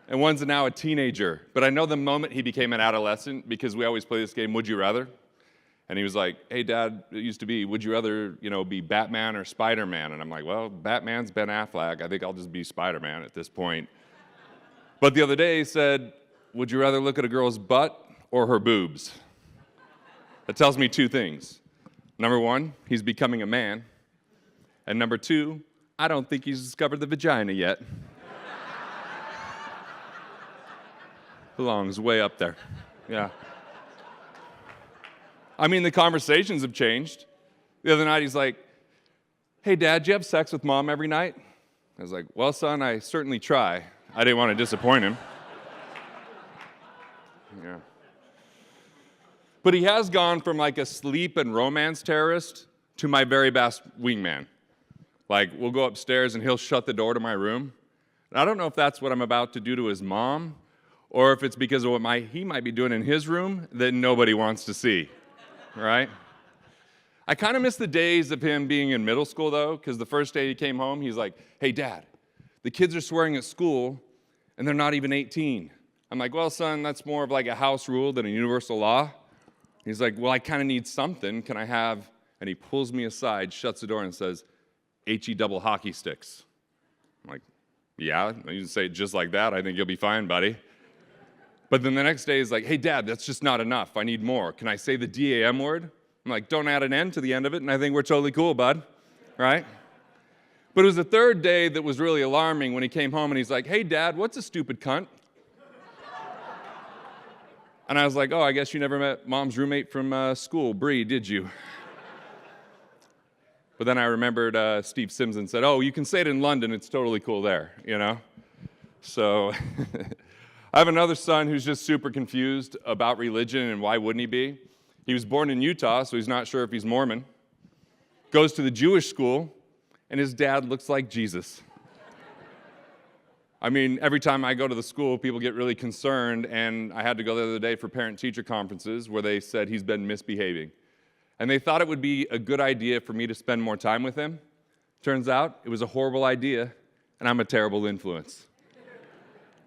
And one's now a teenager. But I know the moment he became an adolescent, because we always play this game, Would You Rather? And he was like, hey, Dad, it used to be, would you rather, be Batman or Spider-Man? And I'm like, well, Batman's Ben Affleck. I think I'll just be Spider-Man at this point. But the other day he said, would you rather look at a girl's butt or her boobs? That tells me 2 things. Number 1, he's becoming a man. And number 2, I don't think he's discovered the vagina yet. Belongs way up there. Yeah. The conversations have changed. The other night he's like, hey, Dad, do you have sex with Mom every night? I was like, well, son, I certainly try. I didn't want to disappoint him. Yeah. But he has gone from like a sleep and romance terrorist to my very best wingman. Like, we'll go upstairs and he'll shut the door to my room. And I don't know if that's what I'm about to do to his mom, or if it's because of what he might be doing in his room that nobody wants to see, right? I kind of miss the days of him being in middle school, though, because the first day he came home, he's like, hey, Dad, the kids are swearing at school, and they're not even 18. I'm like, well, son, that's more of like a house rule than a universal law. He's like, well, I kind of need something. Can I have, and he pulls me aside, shuts the door, and says, HE double hockey sticks. I'm like, yeah, you can say it just like that. I think you'll be fine, buddy. But then the next day he's like, hey, Dad, that's just not enough. I need more. Can I say the DAM word? I'm like, don't add an N to the end of it, and I think we're totally cool, bud, right? But it was the third day that was really alarming when he came home and he's like, hey, Dad, what's a stupid cunt? And I was like, oh, I guess you never met Mom's roommate from school, Bree, did you? But then I remembered Steve Simpson said, oh, you can say it in London, it's totally cool there, you know? So I have another son who's just super confused about religion, and why wouldn't he be? He was born in Utah, so he's not sure if he's Mormon. Goes to the Jewish school, and his dad looks like Jesus. I mean, every time I go to the school, people get really concerned, and I had to go the other day for parent-teacher conferences where they said he's been misbehaving. And they thought it would be a good idea for me to spend more time with him. Turns out, it was a horrible idea, and I'm a terrible influence.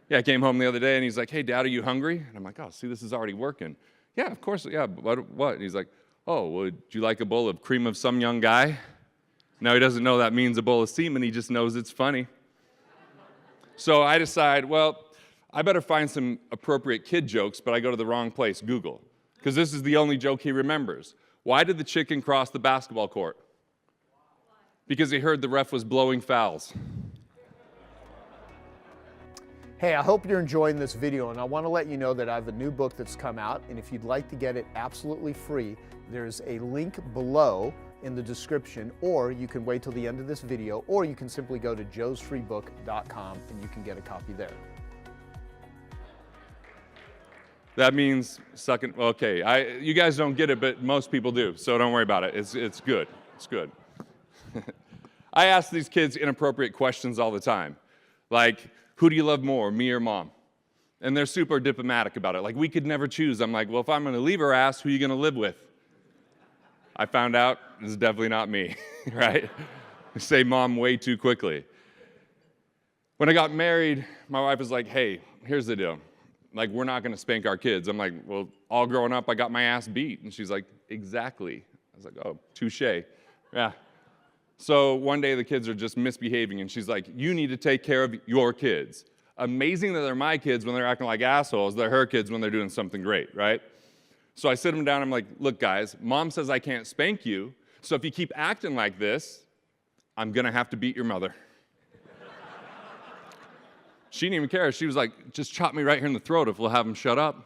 Yeah, I came home the other day, and he's like, hey, Dad, are you hungry? And I'm like, oh, see, this is already working. Yeah, of course, yeah, but what? And he's like, oh, would you like a bowl of cream of some young guy? Now he doesn't know that means a bowl of semen, he just knows it's funny. So I decide, well, I better find some appropriate kid jokes, but I go to the wrong place, Google, because this is the only joke he remembers. Why did the chicken cross the basketball court? Because he heard the ref was blowing fouls. Hey, I hope you're enjoying this video, and I want to let you know that I have a new book that's come out, and if you'd like to get it absolutely free, there's a link below in the description, or you can wait till the end of this video, or you can simply go to joesfreebook.com and you can get a copy there. That means sucking, okay, you guys don't get it, but most people do, so don't worry about it. It's good, it's good. I ask these kids inappropriate questions all the time, like, who do you love more, me or mom? And they're super diplomatic about it. Like, we could never choose. I'm like, well, if I'm going to leave her ass, who are you going to live with? I found out this is definitely not me, right? I say mom way too quickly. When I got married, my wife was like, hey, here's the deal. Like, we're not going to spank our kids. I'm like, well, all growing up, I got my ass beat. And she's like, exactly. I was like, oh, touche. Yeah. So one day the kids are just misbehaving, and she's like, you need to take care of your kids. Amazing that they're my kids when they're acting like assholes. They're her kids when they're doing something great, right? So I sit them down, I'm like, look, guys, mom says I can't spank you, so if you keep acting like this, I'm going to have to beat your mother. She didn't even care. She was like, just chop me right here in the throat if we'll have him shut up,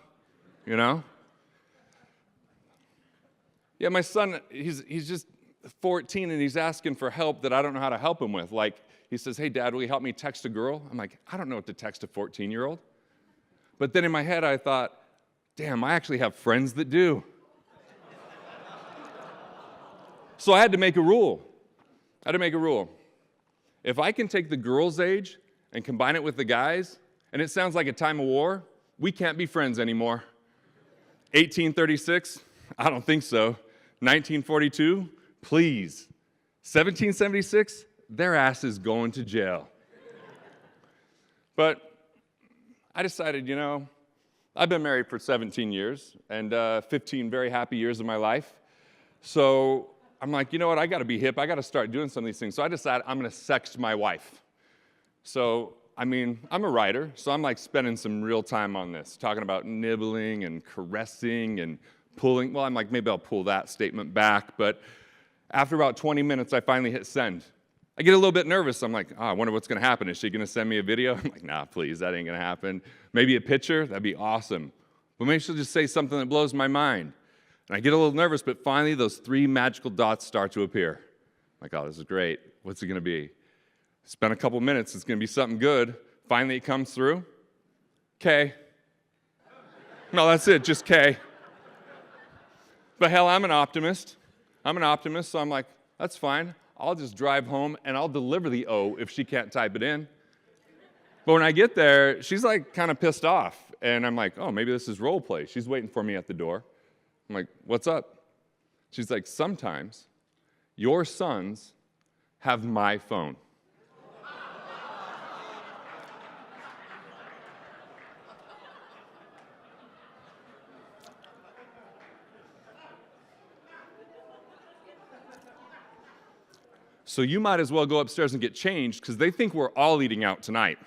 you know? Yeah, my son, he's just 14 and he's asking for help that I don't know how to help him with. Like, he says, hey, Dad, will you help me text a girl? I'm like, I don't know what to text a 14-year-old. But then in my head, I thought, damn, I actually have friends that do. So I had to make a rule. If I can take the girl's age and combine it with the guys, and it sounds like a time of war, we can't be friends anymore. 1836? I don't think so. 1942? Please. 1776? Their ass is going to jail. But I decided, you know, I've been married for 17 years and 15 very happy years of my life. So I'm like, you know what, I got to be hip. I got to start doing some of these things. So I decided I'm going to sext my wife. So, I mean, I'm a writer, so I'm like spending some real time on this, talking about nibbling and caressing and pulling. Well, I'm like, maybe I'll pull that statement back. But after about 20 minutes, I finally hit send. I get a little bit nervous. I'm like, oh, I wonder what's going to happen. Is she going to send me a video? I'm like, nah, please, that ain't going to happen. Maybe a picture? That'd be awesome. But maybe she'll just say something that blows my mind. And I get a little nervous, but finally those 3 magical dots start to appear. I'm like, oh, this is great. What's it going to be? Spend a couple minutes. It's going to be something good. Finally it comes through. K. No, that's it, just K. But hell, I'm an optimist, so I'm like, that's fine. I'll just drive home and I'll deliver the O if she can't type it in. But when I get there, she's like kind of pissed off. And I'm like, oh, maybe this is role play. She's waiting for me at the door. I'm like, what's up? She's like, sometimes your sons have my phone. So you might as well go upstairs and get changed because they think we're all eating out tonight.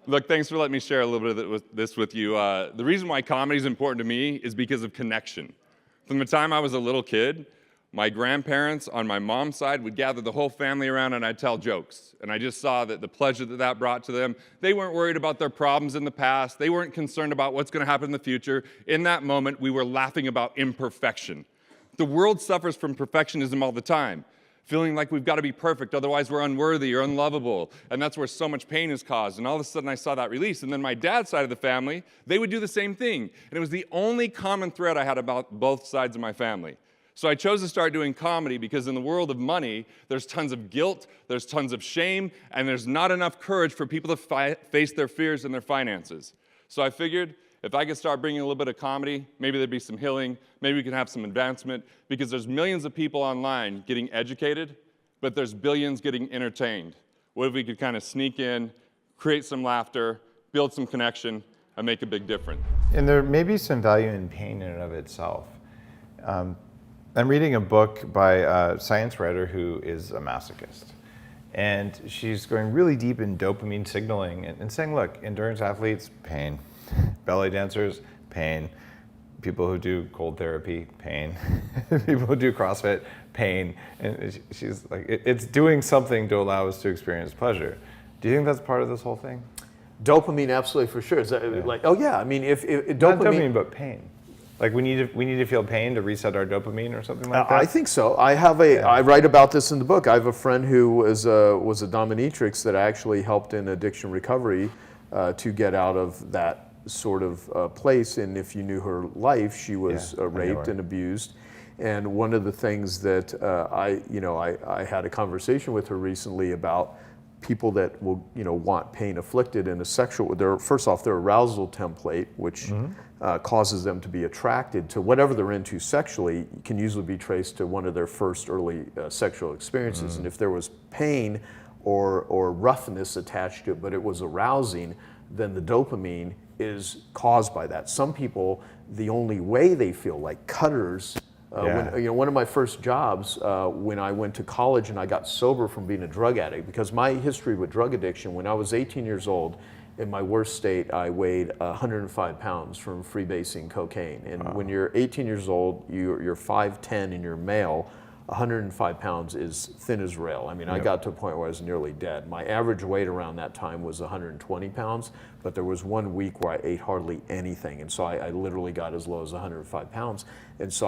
Look, thanks for letting me share a little bit of this with you. The reason why comedy is important to me is because of connection. From the time I was a little kid, my grandparents on my mom's side would gather the whole family around and I'd tell jokes. And I just saw that the pleasure that that brought to them. They weren't worried about their problems in the past. They weren't concerned about what's going to happen in the future. In that moment, we were laughing about imperfection. The world suffers from perfectionism all the time, feeling like we've got to be perfect, otherwise we're unworthy or unlovable. And that's where so much pain is caused. And all of a sudden I saw that release. And then my dad's side of the family, they would do the same thing. And it was the only common thread I had about both sides of my family. So I chose to start doing comedy because in the world of money, there's tons of guilt, there's tons of shame, and there's not enough courage for people to face their fears and their finances. So I figured If I could start bringing a little bit of comedy, maybe there'd be some healing, maybe we can have some advancement, because there's millions of people online getting educated, but there's billions getting entertained. What if we could kind of sneak in, create some laughter, build some connection, and make a big difference? And there may be some value in pain in and of itself. I'm reading a book by a science writer who is a masochist. And she's going really deep in dopamine signaling and saying, look, endurance athletes, pain. Ballet dancers, pain. People who do cold therapy, pain. People who do CrossFit, pain. And she's like, it's doing something to allow us to experience pleasure. Do you think that's part of this whole thing? Dopamine, absolutely, for sure. Is that like, oh yeah, I mean, if Not dopamine, dopamine, but pain. Like we need to feel pain to reset our dopamine or something like that? I think so. I write about this in the book. I have a friend who was a dominatrix that actually helped in addiction recovery to get out of that sort of place. And if you knew her life, she was raped and abused. And one of the things that I had a conversation with her recently about people that will want pain afflicted in a sexual. First off, their arousal template, which causes them to be attracted to whatever they're into sexually, can usually be traced to one of their first early sexual experiences. And if there was pain or roughness attached to it, but it was arousing, then the dopamine is caused by that. Some people, the only way they feel, like cutters. One of my first jobs when I went to college and I got sober from being a drug addict, because my history with drug addiction, when I was 18 years old, in my worst state, I weighed 105 pounds from freebasing cocaine. And when you're 18 years old, you're 5'10" and you're male, 105 pounds is thin as rail. I mean, I got to a point where I was nearly dead. My average weight around that time was 120 pounds, but there was 1 week where I ate hardly anything. And so I literally got as low as 105 pounds. And so,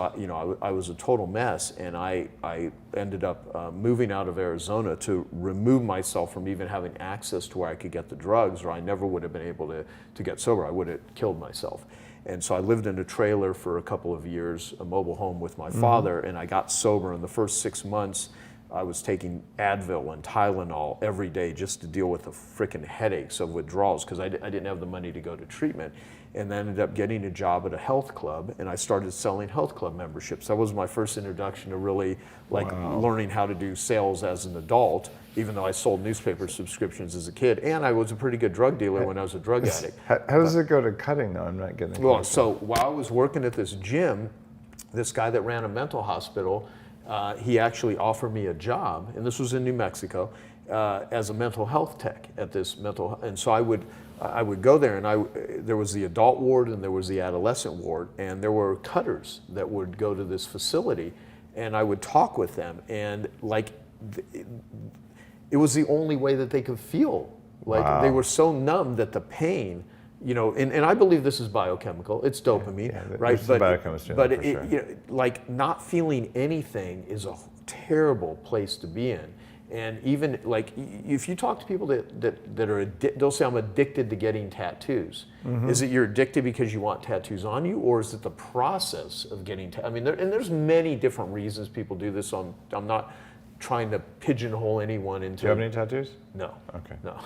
I was a total mess. And I ended up moving out of Arizona to remove myself from even having access to where I could get the drugs, or I never would have been able to get sober. I would have killed myself. And so I lived in a trailer for a couple of years, a mobile home with my father, and I got sober. In the first 6 months, I was taking Advil and Tylenol every day just to deal with the frickin' headaches of withdrawals, because I didn't have the money to go to treatment. And then ended up getting a job at a health club, and I started selling health club memberships. That was my first introduction to really learning how to do sales as an adult, even though I sold newspaper subscriptions as a kid. And I was a pretty good drug dealer when I was a drug addict. How does it go to cutting though? I'm not getting it. Well, so while I was working at this gym, this guy that ran a mental hospital, he actually offered me a job, and this was in New Mexico, as a mental health tech at this and so I would go there, and there was the adult ward and there was the adolescent ward, and there were cutters that would go to this facility, and I would talk with them, and it was the only way that they could feel. They were so numb that the pain, and I believe this is biochemical. It's dopamine, right? But not feeling anything is a terrible place to be in. And even if you talk to people that are they'll say, I'm addicted to getting tattoos. Is it you're addicted because you want tattoos on you, or is it the process of getting I mean, there's many different reasons people do this. So I'm not trying to pigeonhole anyone into. Do you have any tattoos? No. Okay. No.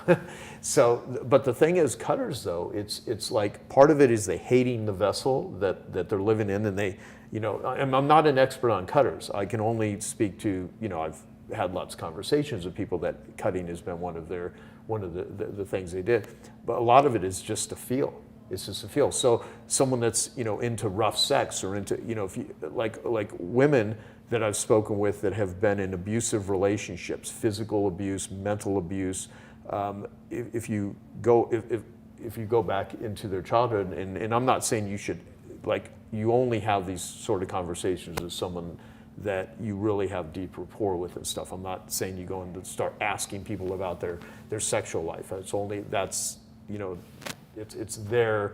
So, but the thing is, cutters though, it's like part of it is they hating the vessel that they're living in, and they, I'm not an expert on cutters. I can only speak to, I've had lots of conversations with people that cutting has been one of the things they did, but a lot of it is just to feel. It's just a feel. So someone that's into rough sex, or into if you like women that I've spoken with that have been in abusive relationships, physical abuse, mental abuse, if you go back into their childhood, and I'm not saying you should you only have these sort of conversations with someone that you really have deep rapport with and stuff. I'm not saying you go and start asking people about their sexual life. It's only it's their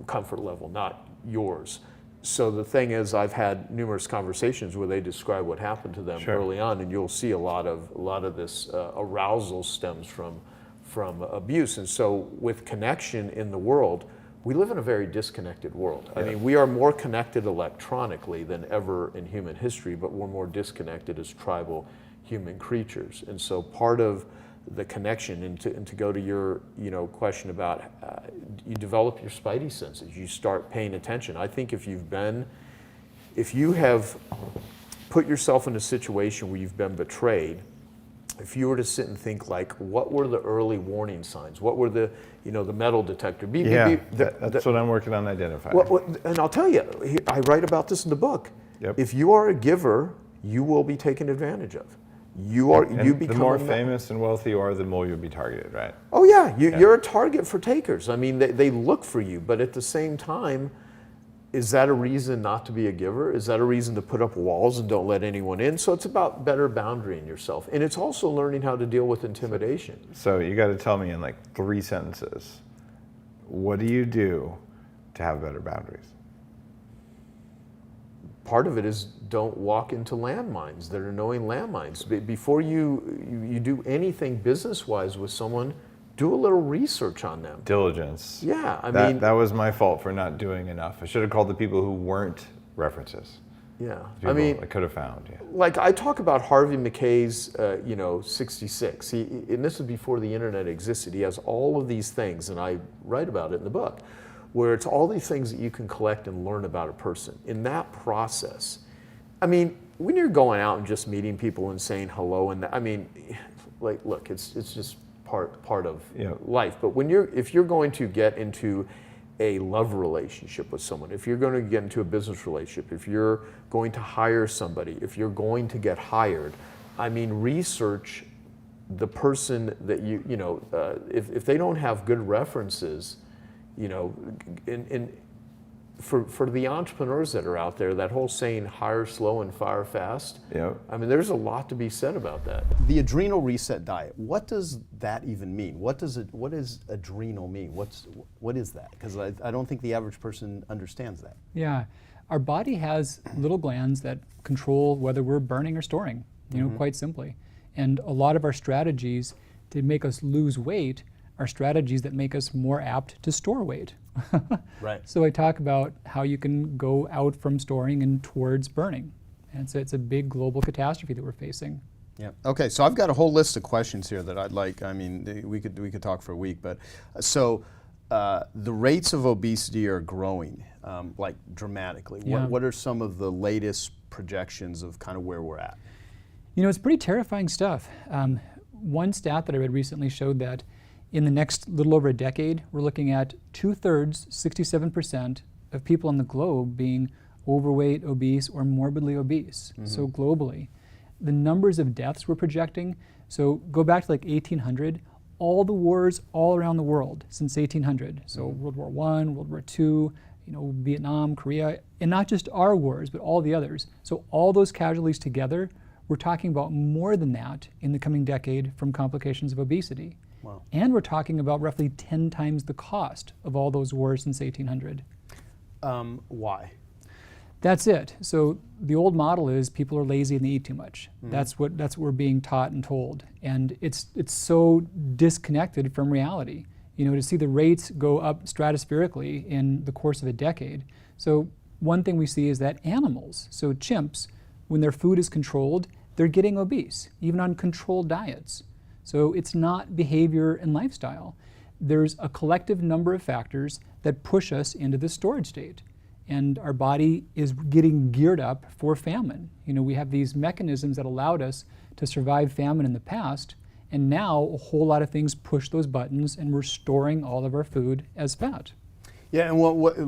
comfort level, not yours. So the thing is, I've had numerous conversations where they describe what happened to them early on, and you'll see a lot of this arousal stems from abuse. And so with connection in the world, we live in a very disconnected world. I mean, we are more connected electronically than ever in human history, but we're more disconnected as tribal human creatures. And so part of the connection, and to go to your question about you develop your spidey senses, you start paying attention. I think if you have put yourself in a situation where you've been betrayed, if you were to sit and think like, what were the early warning signs? What were the metal detector? That's what I'm working on identifying. Well, and I'll tell you, I write about this in the book. Yep. If you are a giver, you will be taken advantage of. You become the more famous and wealthy you are, the more you'll be targeted, right? Oh yeah, you're a target for takers. I mean, they look for you, but at the same time, is that a reason not to be a giver? Is that a reason to put up walls and don't let anyone in? So it's about better boundarying yourself. And it's also learning how to deal with intimidation. So you got to tell me in like 3 sentences, what do you do to have better boundaries? Part of it is don't walk into landmines that are knowing landmines. Before you do anything business-wise with someone, do a little research on them. Diligence. Yeah, I mean, that was my fault for not doing enough. I should have called the people who weren't references. Yeah, I could have found. Yeah. Like I talk about Harvey Mackay's, 66. And this is before the internet existed. He has all of these things, and I write about it in the book, where it's all these things that you can collect and learn about a person. In that process, I mean, when you're going out and just meeting people and saying hello, and look, it's just part of life. But if you're going to get into a love relationship with someone, if you're going to get into a business relationship, if you're going to hire somebody, if you're going to get hired, I mean, research the person that if they don't have good references, for the entrepreneurs that are out there, that whole saying, hire slow and fire fast. Yep. I mean, there's a lot to be said about that. The adrenal reset diet, what does that even mean? What does adrenal mean? What is that? Because I don't think the average person understands that. Yeah. Our body has little glands that control whether we're burning or storing, quite simply. And a lot of our strategies to make us lose weight are strategies that make us more apt to store weight. Right. So I talk about how you can go out from storing and towards burning. And so it's a big global catastrophe that we're facing. Yeah. Okay, so I've got a whole list of questions here that I'd like. I mean, we could talk for a week, but so the rates of obesity are growing like dramatically. Yeah. What are some of the latest projections of kind of where we're at? It's pretty terrifying stuff. One stat that I read recently showed that in the next little over a decade, we're looking at 2/3, 67% of people on the globe being overweight, obese, or morbidly obese. Mm-hmm. So globally, the numbers of deaths we're projecting, so go back to like 1800, all the wars all around the world since 1800. So World War I, World War II, Vietnam, Korea, and not just our wars, but all the others. So all those casualties together, we're talking about more than that in the coming decade from complications of obesity. Wow. And we're talking about roughly 10 times the cost of all those wars since 1800. Why? That's it. So the old model is people are lazy and they eat too much. Mm-hmm. That's what we're being taught and told. And it's so disconnected from reality. To see the rates go up stratospherically in the course of a decade. So one thing we see is that animals, so chimps, when their food is controlled, they're getting obese, even on controlled diets. So it's not behavior and lifestyle. There's a collective number of factors that push us into the storage state. And our body is getting geared up for famine. We have these mechanisms that allowed us to survive famine in the past, and now a whole lot of things push those buttons and we're storing all of our food as fat. Yeah, and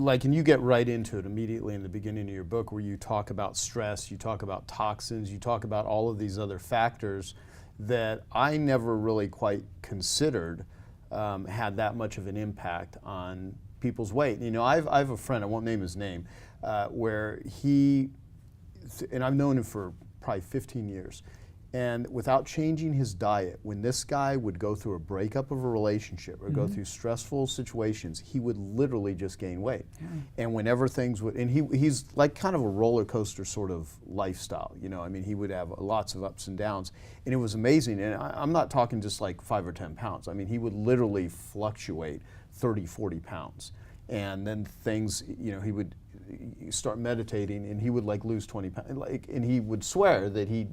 and you get right into it immediately in the beginning of your book where you talk about stress, you talk about toxins, you talk about all of these other factors that I never really quite considered had that much of an impact on people's weight. I have a friend, I won't name his name, where and I've known him for probably 15 years, and without changing his diet, when this guy would go through a breakup of a relationship or go through stressful situations, he would literally just gain weight. Yeah. And whenever things would, and he's like kind of a roller coaster sort of lifestyle, he would have lots of ups and downs, and it was amazing. And I'm not talking just like 5 or 10 pounds. I mean, he would literally fluctuate 30, 40 pounds. and then things, he would start meditating and he would like lose 20 pounds, and he would swear that he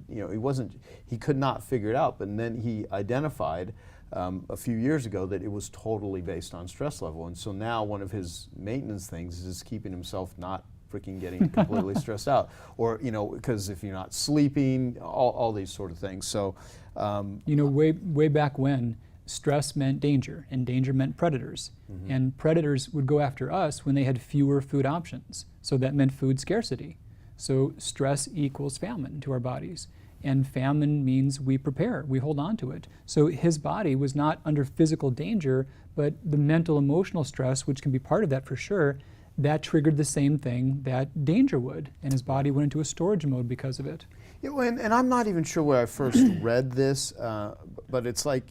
could not figure it out, but then he identified a few years ago that it was totally based on stress level. And so now one of his maintenance things is keeping himself not freaking getting completely stressed out, or because if you're not sleeping, all these sort of things. So way back when, stress meant danger and danger meant predators, and predators would go after us when they had fewer food options. So that meant food scarcity. So stress equals famine to our bodies, and famine means we prepare, we hold on to it. So his body was not under physical danger, but the mental emotional stress, which can be part of that for sure, that triggered the same thing that danger would, and his body went into a storage mode because of it. And I'm not even sure where I first read this, but it's like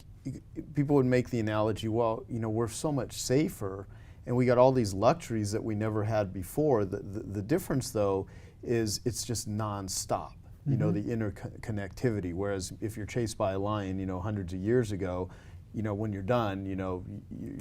people would make the analogy, well, we're so much safer and we got all these luxuries that we never had before. The difference, though, is it's just nonstop, the interconnectivity. Whereas if you're chased by a lion, hundreds of years ago, when you're done,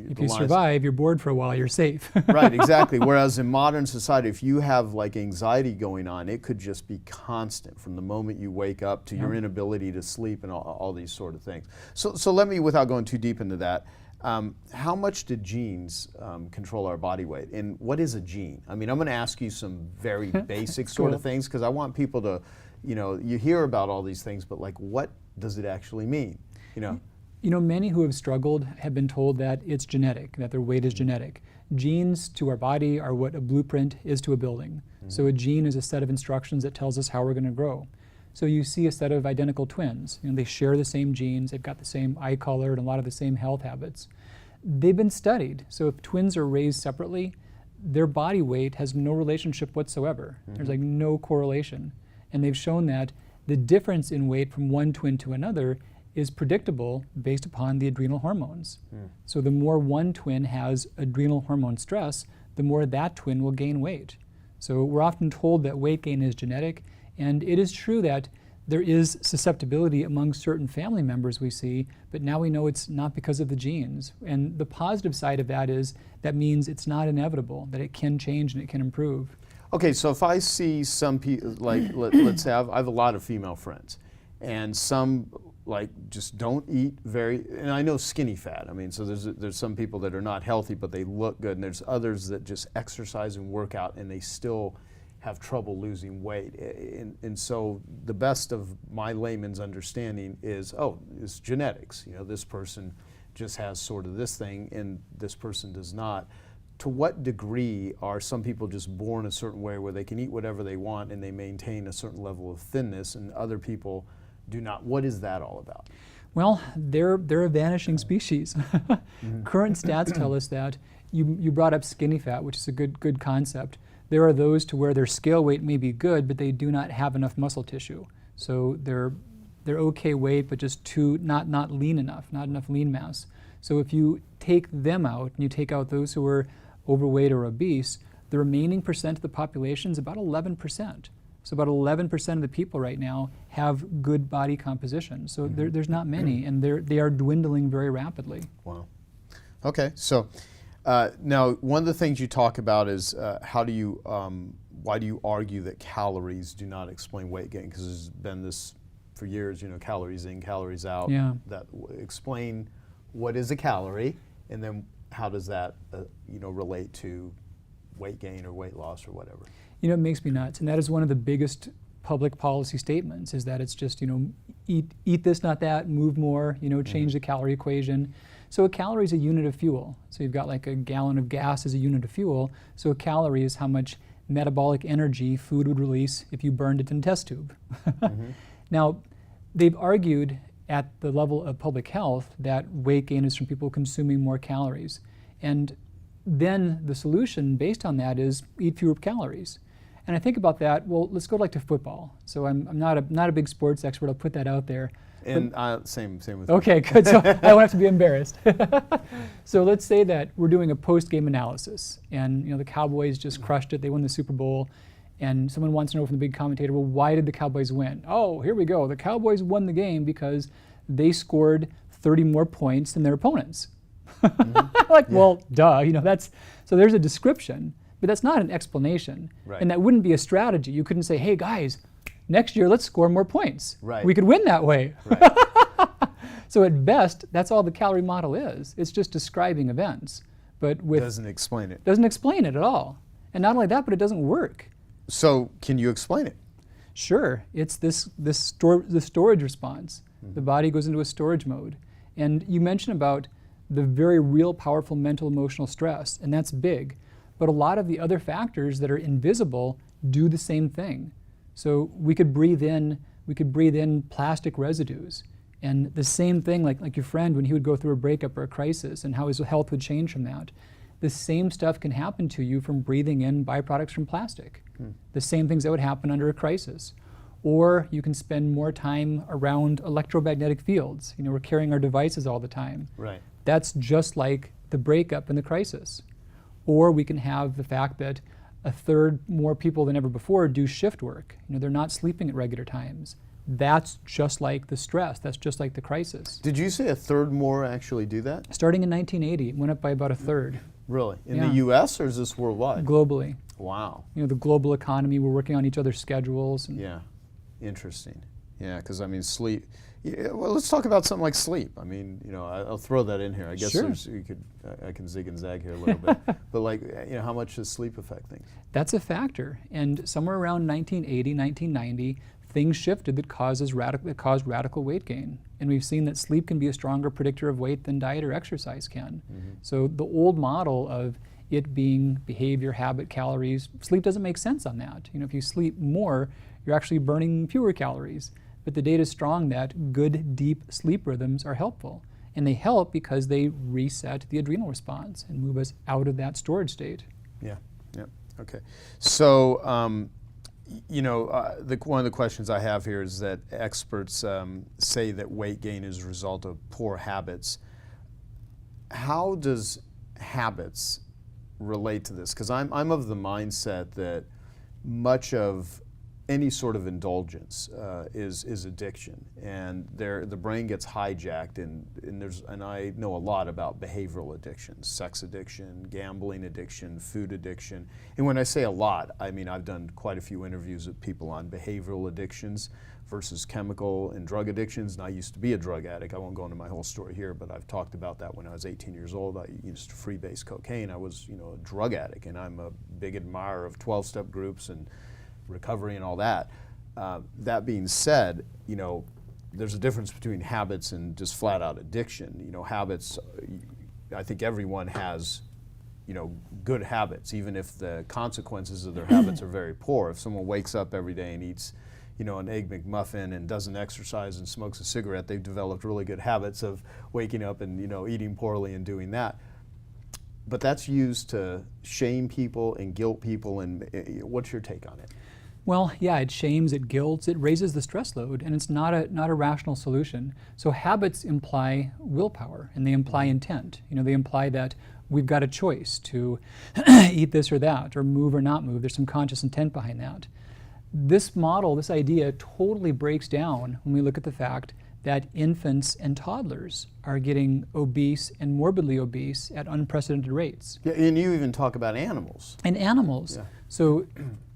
if you survive, you're bored for a while, you're safe. Right, exactly. Whereas in modern society, if you have like anxiety going on, it could just be constant from the moment you wake up to your inability to sleep and all these sort of things. So let me, without going too deep into that, how much do genes control our body weight? And what is a gene? I mean, I'm going to ask you some very basic sort of things, because I want people to, you hear about all these things, but like, what does it actually mean? Many who have struggled have been told that it's genetic, that their weight is genetic. Genes to our body are what a blueprint is to a building. So a gene is a set of instructions that tells us how we're going to grow. So you see a set of identical twins. They share the same genes, they've got the same eye color and a lot of the same health habits. They've been studied. So if twins are raised separately, their body weight has no relationship whatsoever. There's like no correlation. And they've shown that the difference in weight from one twin to another is predictable based upon the adrenal hormones. So the more one twin has adrenal hormone stress, the more that twin will gain weight. So we're often told that weight gain is genetic, and it is true that there is susceptibility among certain family members we see, but now we know it's not because of the genes. And the positive side of that is that means it's not inevitable, that it can change and it can improve. Okay, so if I see some people, like let's say I have a lot of female friends, and some like just don't eat and I know skinny fat. I mean, so there's some people that are not healthy, but they look good, and there's others that just exercise and work out, and they still have trouble losing weight. And so the best of my layman's understanding is, it's genetics. This person just has sort of this thing, and this person does not. To what degree are some people just born a certain way where they can eat whatever they want and they maintain a certain level of thinness, and other people do not? What is that all about? Well, they're a vanishing species. Current stats tell us that. You brought up skinny fat, which is a good concept. There are those to where their scale weight may be good, but they do not have enough muscle tissue. So they're okay weight, but just not lean enough, not enough lean mass. So if you take them out and you take out those who are overweight or obese, the remaining percent of the population is about 11%. So about 11% of the people right now have good body composition. So there's not many, and they are dwindling very rapidly. Wow. Okay, so now one of the things you talk about is why do you argue that calories do not explain weight gain? Because there's been this for years, calories in, calories out. Yeah. Explain what is a calorie, and then how does that relate to weight gain or weight loss or whatever? It makes me nuts, and that is one of the biggest public policy statements, is that it's just, eat this, not that, move more, change the calorie equation. So a calorie is a unit of fuel. So you've got like a gallon of gas as a unit of fuel. So a calorie is how much metabolic energy food would release if you burned it in a test tube. Now, they've argued at the level of public health that weight gain is from people consuming more calories. And then the solution based on that is eat fewer calories. And I think about that, well, let's go to football. So I'm not a big sports expert, I'll put that out there. And same with okay, good, so I don't have to be embarrassed. So let's say that we're doing a post-game analysis, and the Cowboys just crushed it, they won the Super Bowl, and someone wants to know from the big commentator, well, why did the Cowboys win? Oh, here we go, the Cowboys won the game because they scored 30 more points than their opponents. Like, well, duh, so there's a description, but that's not an explanation. Right. And that wouldn't be a strategy. You couldn't say, hey guys, next year let's score more points. Right. We could win that way. Right. So at best, that's all the calorie model is. It's just describing events, but doesn't explain it. Doesn't explain it at all. And not only that, but it doesn't work. So can you explain it? Sure, it's the storage response. The body goes into a storage mode. And you mentioned about the very real powerful mental emotional stress, and that's big. But a lot of the other factors that are invisible do the same thing. So we could breathe in plastic residues. And the same thing, like your friend when he would go through a breakup or a crisis and how his health would change from that. The same stuff can happen to you from breathing in byproducts from plastic. The same things that would happen under a crisis. Or you can spend more time around electromagnetic fields. We're carrying our devices all the time. Right. That's just like the breakup and the crisis. Or we can have the fact that a third more people than ever before do shift work. They're not sleeping at regular times. That's just like the stress. That's just like the crisis. Did you say a third more actually do that? Starting in 1980, it went up by about a third. Really? In the U.S. or is this worldwide? Globally. Wow. The global economy, we're working on each other's schedules. Yeah, interesting. Yeah, because sleep. Yeah, well, let's talk about something like sleep. I'll throw that in here. I guess sure. I can zig and zag here a little bit. But how much does sleep affect things? That's a factor. And somewhere around 1980, 1990, things shifted that caused radical weight gain. And we've seen that sleep can be a stronger predictor of weight than diet or exercise can. So the old model of it being behavior, habit, calories, sleep doesn't make sense on that. If you sleep more, you're actually burning fewer calories. But the data is strong that good, deep sleep rhythms are helpful. And they help because they reset the adrenal response and move us out of that storage state. Yeah, okay. So, one of the questions I have here is that experts say that weight gain is a result of poor habits. How does habits relate to this? Because I'm of the mindset that much of any sort of indulgence is addiction, and the brain gets hijacked, and I know a lot about behavioral addictions, sex addiction, gambling addiction, food addiction, and when I say a lot, I mean I've done quite a few interviews with people on behavioral addictions versus chemical and drug addictions, and I used to be a drug addict. I won't go into my whole story here, but I've talked about that when I was 18 years old. I used to freebase cocaine. I was a drug addict, and I'm a big admirer of 12-step groups and recovery and all that. That being said, there's a difference between habits and just flat out addiction. Habits, I think everyone has, good habits, even if the consequences of their habits are very poor. If someone wakes up every day and eats, an Egg McMuffin and doesn't exercise and smokes a cigarette, they've developed really good habits of waking up and, eating poorly and doing that. But that's used to shame people and guilt people, and what's your take on it? Well, yeah, it shames, it guilts, it raises the stress load, and it's not a rational solution. So habits imply willpower, and they imply intent. They imply that we've got a choice to eat this or that, or move or not move. There's some conscious intent behind that. This model, this idea, totally breaks down when we look at the fact that infants and toddlers are getting obese and morbidly obese at unprecedented rates. Yeah, and you even talk about animals. And animals. Yeah. So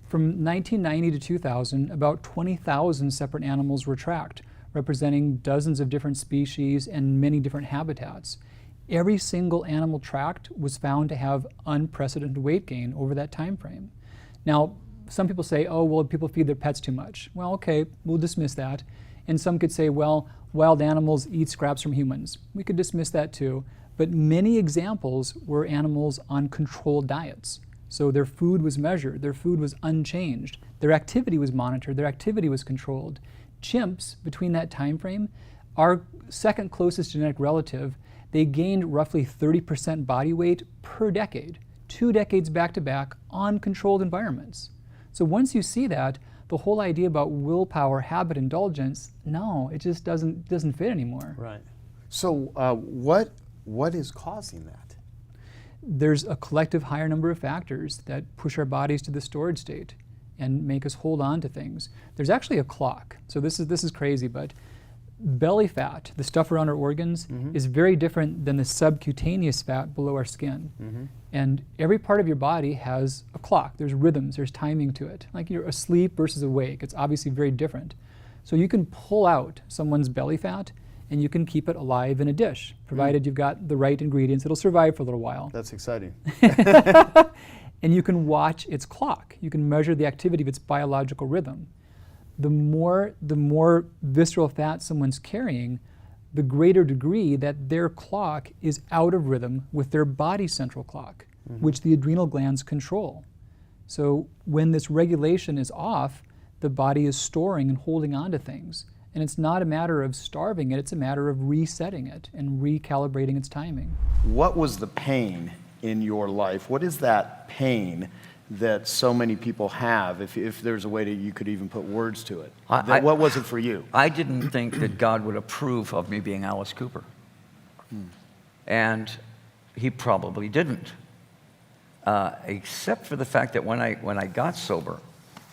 from 1990 to 2000, about 20,000 separate animals were tracked, representing dozens of different species and many different habitats. Every single animal tracked was found to have unprecedented weight gain over that time frame. Now, some people say, oh, well, people feed their pets too much. Well, okay, we'll dismiss that. And some could say, well, wild animals eat scraps from humans. We could dismiss that too. But many examples were animals on controlled diets. So their food was measured, their food was unchanged, their activity was monitored, their activity was controlled. Chimps, between that time frame, our second closest genetic relative, they gained roughly 30% body weight per decade, 2 decades back to back on controlled environments. So once you see that, the whole idea about willpower, habit, indulgence, no, it just doesn't fit anymore. Right. So what is causing that? There's a collective higher number of factors that push our bodies to the storage state and make us hold on to things. There's actually a clock. So this is crazy, but belly fat, the stuff around our organs, is very different than the subcutaneous fat below our skin. And every part of your body has a clock. There's rhythms, there's timing to it. Like you're asleep versus awake, it's obviously very different. So you can pull out someone's belly fat and you can keep it alive in a dish, provided you've got the right ingredients. It'll survive for a little while. That's exciting. And you can watch its clock. You can measure the activity of its biological rhythm. The more visceral fat someone's carrying, the greater degree that their clock is out of rhythm with their body's central clock, which the adrenal glands control. So when this regulation is off, the body is storing and holding on to things. And it's not a matter of starving it, it's a matter of resetting it and recalibrating its timing. What was the pain in your life? What is that pain that so many people have, if there's a way that you could even put words to it? What was it for you? I didn't think that God would approve of me being Alice Cooper. And he probably didn't. Except for the fact that when I got sober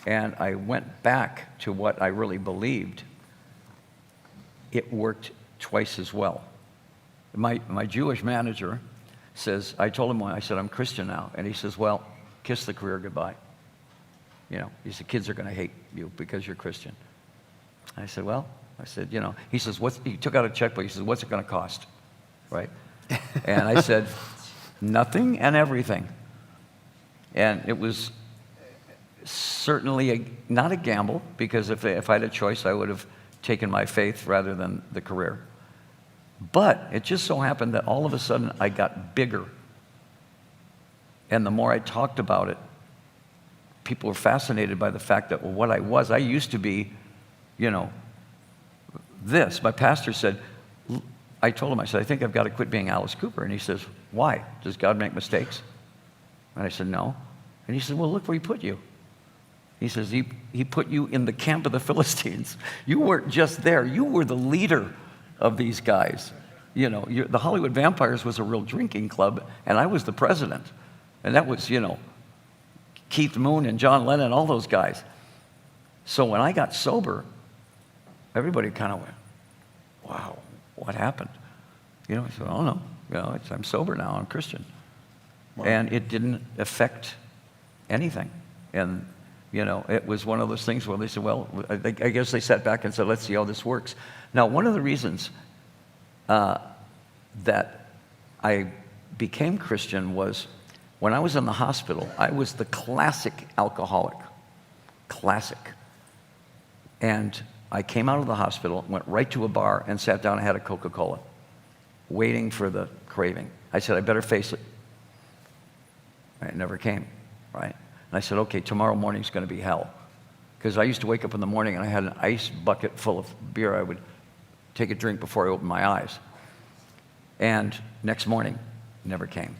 and I went back to what I really believed, it worked twice as well. My Jewish manager says, I told him, I said, I'm Christian now. And he says, well, kiss the career goodbye. You know, he said, kids are going to hate you because you're Christian. I said, well, you know, he says, he took out a checkbook. He says, what's it going to cost? Right? And I said, nothing and everything. And it was certainly not a gamble, because if I had a choice, I would have taken my faith rather than the career. But it just so happened that all of a sudden I got bigger. And the more I talked about it, people were fascinated by the fact that, well, what I used to be, you know, this. My pastor said, I told him, I said, I think I've got to quit being Alice Cooper. And he says, why? Does God make mistakes? And I said, no. And he said, well, look where he put you. He says, he put you in the camp of the Philistines. You weren't just there. You were the leader of these guys. You know, the Hollywood Vampires was a real drinking club, and I was the president. And that was, you know, Keith Moon and John Lennon, all those guys. So when I got sober, everybody kind of went, wow, what happened? You know, I said, oh, no, you know, I'm sober now, I'm Christian. Wow. And it didn't affect anything. And, you know, it was one of those things where they said, well, I guess they sat back and said, let's see how this works. Now, one of the reasons that I became Christian was when I was in the hospital, I was the classic alcoholic. Classic. And I came out of the hospital, went right to a bar, and sat down and had a Coca-Cola, waiting for the craving. I said, I better face it. It never came, right? And I said, okay, tomorrow morning's going to be hell. Because I used to wake up in the morning and I had an ice bucket full of beer. I would take a drink before I opened my eyes. And next morning, never came.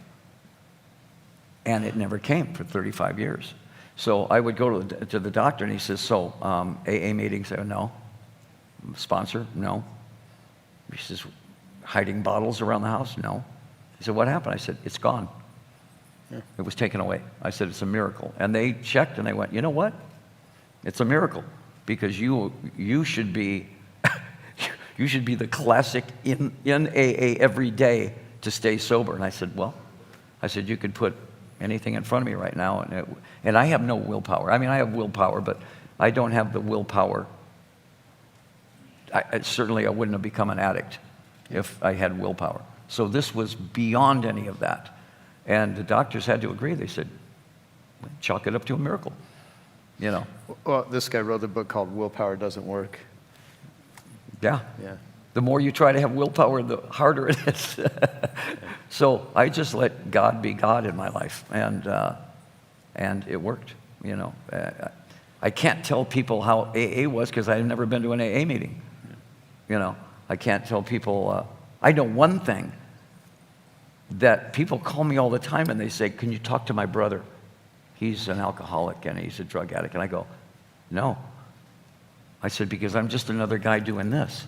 And it never came for 35 years. So I would go to the doctor, and he says, so AA meetings? I go, no. Sponsor? No. He says, hiding bottles around the house? No. He said, what happened? I said, it's gone. Yeah. It was taken away. I said, it's a miracle. And they checked, and they went, you know what? It's a miracle, because you should be you should be the classic in AA every day to stay sober. And I said, well, you could put anything in front of me right now, and I have no willpower. I mean, I have willpower, but I don't have the willpower. Certainly I wouldn't have become an addict if I had willpower. So this was beyond any of that. And the doctors had to agree. They said, chalk it up to a miracle, you know. Well, this guy wrote a book called Willpower Doesn't Work. Yeah. Yeah. The more you try to have willpower, the harder it is. So I just let God be God in my life, and it worked. You know, I can't tell people how AA was because I've never been to an AA meeting. You know, I can't tell people. I know one thing, that people call me all the time and they say, "Can you talk to my brother? He's an alcoholic and he's a drug addict." And I go, "No." I said, because I'm just another guy doing this.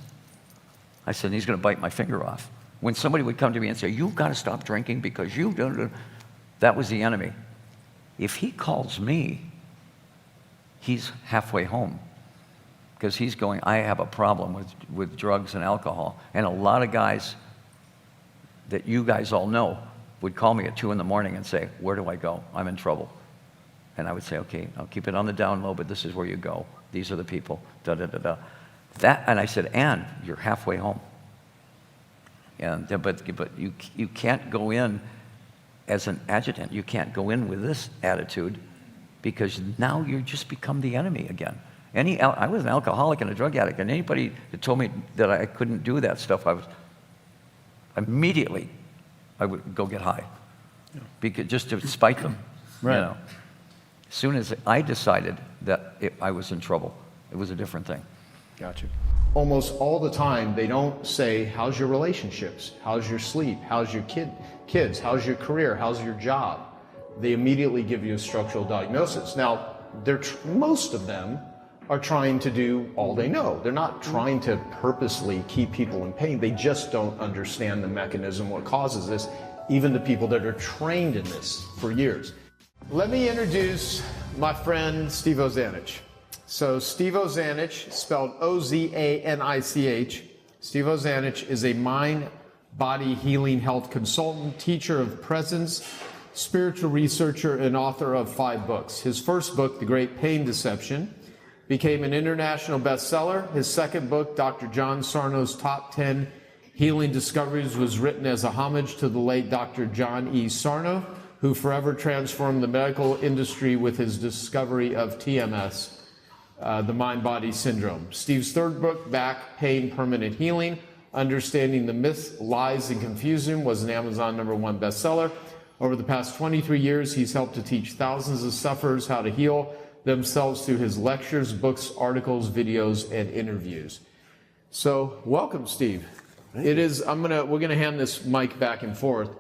I said, he's going to bite my finger off. When somebody would come to me and say, you've got to stop drinking because you don't, that was the enemy. If he calls me, he's halfway home. because he's going, I have a problem with drugs and alcohol. And a lot of guys that you guys all know would call me at 2 in the morning and say, where do I go? I'm in trouble. And I would say, okay, I'll keep it on the down low, but this is where you go. These are the people, da-da-da-da. And I said, and you're halfway home. And, but you can't go in as an adjutant. You can't go in with this attitude because now you just become the enemy again. I was an alcoholic and a drug addict, and anybody that told me that I couldn't do that stuff, I would go get high, because just to spite them. Right. You know. As soon as I decided that I was in trouble, it was a different thing. Gotcha. Almost all the time, they don't say, how's your relationships? How's your sleep? How's your kids? How's your career? How's your job? They immediately give you a structural diagnosis. Now, most of them are trying to do all they know. They're not trying to purposely keep people in pain. They just don't understand the mechanism, what causes this, even the people that are trained in this for years. Let me introduce my friend Steve Ozanich. So Steve Ozanich, spelled O-Z-A-N-I-C-H. Steve Ozanich is a mind, body, healing, health consultant, teacher of presence, spiritual researcher, and author of 5 books. His first book, The Great Pain Deception, became an international bestseller. His second book, Dr. John Sarno's Top 10 Healing Discoveries, was written as a homage to the late Dr. John E. Sarno, who forever transformed the medical industry with his discovery of TMS, the mind-body syndrome. Steve's third book, Back Pain Permanent Healing, Understanding the Myths, Lies, and Confusion, was an Amazon #1 bestseller. Over the past 23 years, he's helped to teach thousands of sufferers how to heal themselves through his lectures, books, articles, videos, and interviews. So, welcome, Steve. We're gonna hand this mic back and forth.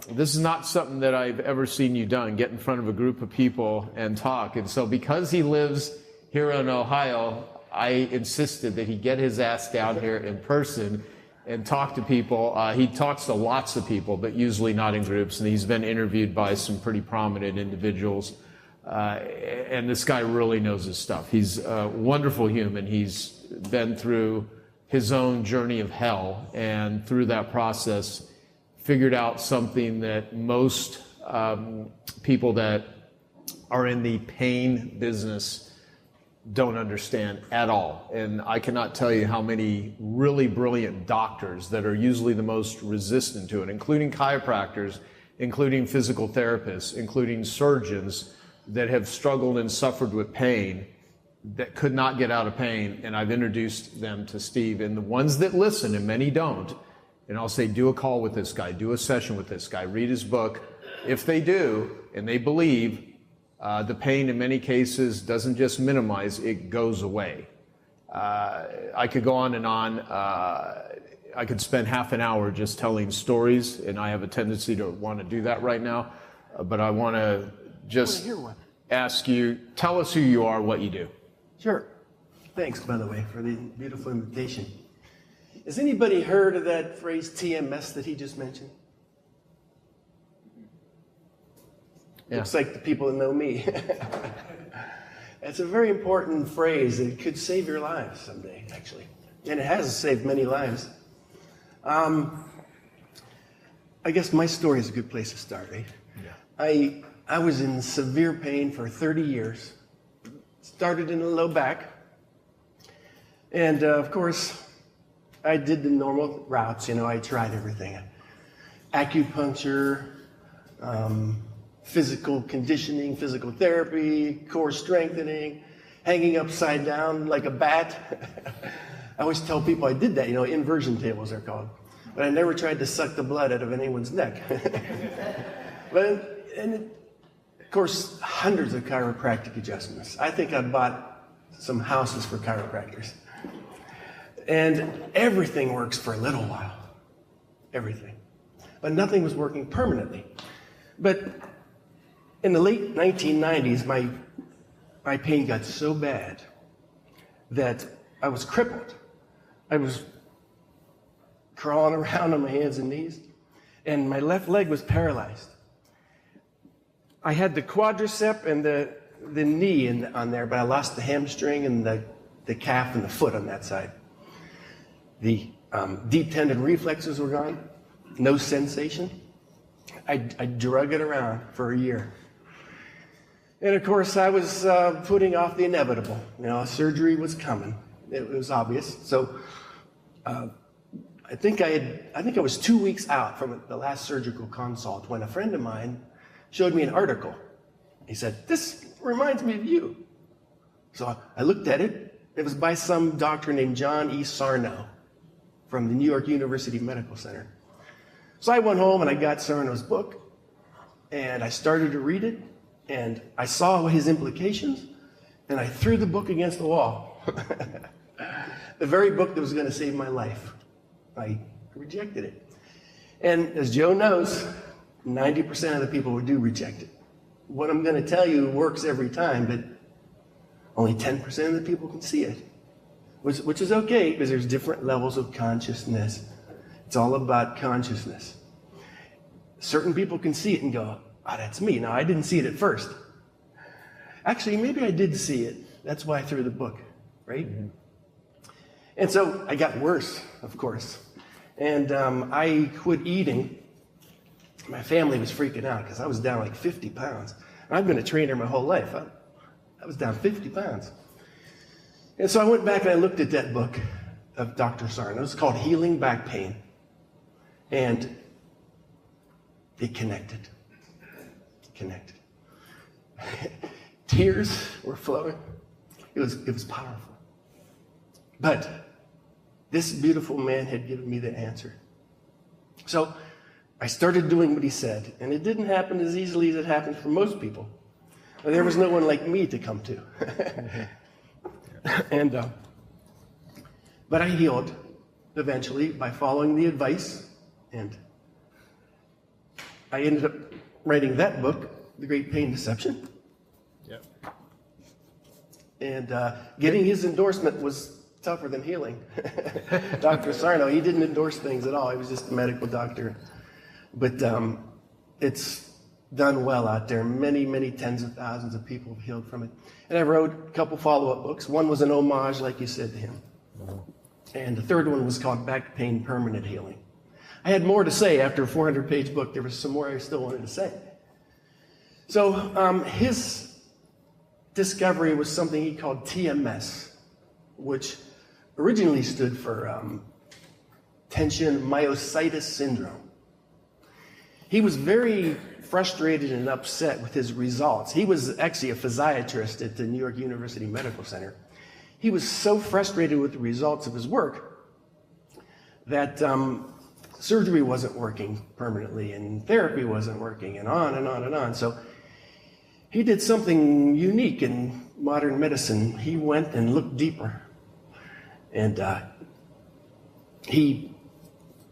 This is not something that I've ever seen you done, get in front of a group of people and talk. And so because he lives here in Ohio, I insisted that he get his ass down here in person and talk to people. He talks to lots of people, but usually not in groups. And he's been interviewed by some pretty prominent individuals. And this guy really knows his stuff. He's a wonderful human. He's been through his own journey of hell, and through that process, figured out something that most people that are in the pain business don't understand at all. And I cannot tell you how many really brilliant doctors that are usually the most resistant to it, including chiropractors, including physical therapists, including surgeons that have struggled and suffered with pain, that could not get out of pain. And I've introduced them to Steve. And the ones that listen, and many don't, and I'll say, do a call with this guy, do a session with this guy, read his book. If they do, and they believe, the pain in many cases doesn't just minimize, it goes away. I could go on and on. I could spend half an hour just telling stories, and I have a tendency to want to do that right now. But I want to just ask you, tell us who you are, what you do. Sure. Thanks, by the way, for the beautiful invitation. Has anybody heard of that phrase TMS that he just mentioned? Yeah. Looks like the people that know me. It's a very important phrase that could save your lives someday, actually. And it has saved many lives. I guess my story is a good place to start, right? Yeah. I was in severe pain for 30 years. Started in the low back. And of course, I did the normal routes, I tried everything. Acupuncture, physical conditioning, physical therapy, core strengthening, hanging upside down like a bat. I always tell people I did that, inversion tables they're called. But I never tried to suck the blood out of anyone's neck. Of course, hundreds of chiropractic adjustments. I think I bought some houses for chiropractors. And everything works for a little while. Everything. But nothing was working permanently. But in the late 1990s, my pain got so bad that I was crippled. I was crawling around on my hands and knees, and my left leg was paralyzed. I had the quadricep and the knee on there, but I lost the hamstring and the the calf and the foot on that side. The deep tendon reflexes were gone, no sensation. I drug it around for a year. And of course, I was putting off the inevitable. You know, surgery was coming. It was obvious. So I think I was 2 weeks out from the last surgical consult when a friend of mine showed me an article. He said, "This reminds me of you." So I looked at it. It was by some doctor named John E. Sarno from the New York University Medical Center. So I went home and I got Sarno's book and I started to read it and I saw his implications and I threw the book against the wall. The very book that was going to save my life. I rejected it. And as Joe knows, 90% of the people who do reject it. What I'm going to tell you works every time, but only 10% of the people can see it, which is okay because there's different levels of consciousness. It's all about consciousness. Certain people can see it and go, "Oh, that's me." Now, I didn't see it at first. Actually, maybe I did see it. That's why I threw the book, right? Mm-hmm. And so I got worse, of course. And I quit eating. My family was freaking out because I was down like 50 pounds. And I've been a trainer my whole life. I was down 50 pounds. And so I went back and I looked at that book of Dr. Sarno. It's called Healing Back Pain. And it connected. Tears were flowing. It was powerful. But this beautiful man had given me the answer. So I started doing what he said, and it didn't happen as easily as it happens for most people. There was no one like me to come to. But I healed eventually by following the advice, and I ended up writing that book, The Great Pain Deception. Yep. And getting his endorsement was tougher than healing. Dr. Sarno, he didn't endorse things at all. He was just a medical doctor. But it's done well out there. Many, many tens of thousands of people have healed from it. And I wrote a couple follow-up books. One was an homage, like you said, to him. And the third one was called Back Pain Permanent Healing. I had more to say after a 400-page book. There was some more I still wanted to say. So his discovery was something he called TMS, which originally stood for tension myositis syndrome. He was very frustrated and upset with his results. He was actually a physiatrist at the New York University Medical Center. He was so frustrated with the results of his work that surgery wasn't working permanently and therapy wasn't working and on and on and on. So he did something unique in modern medicine. He went and looked deeper. And he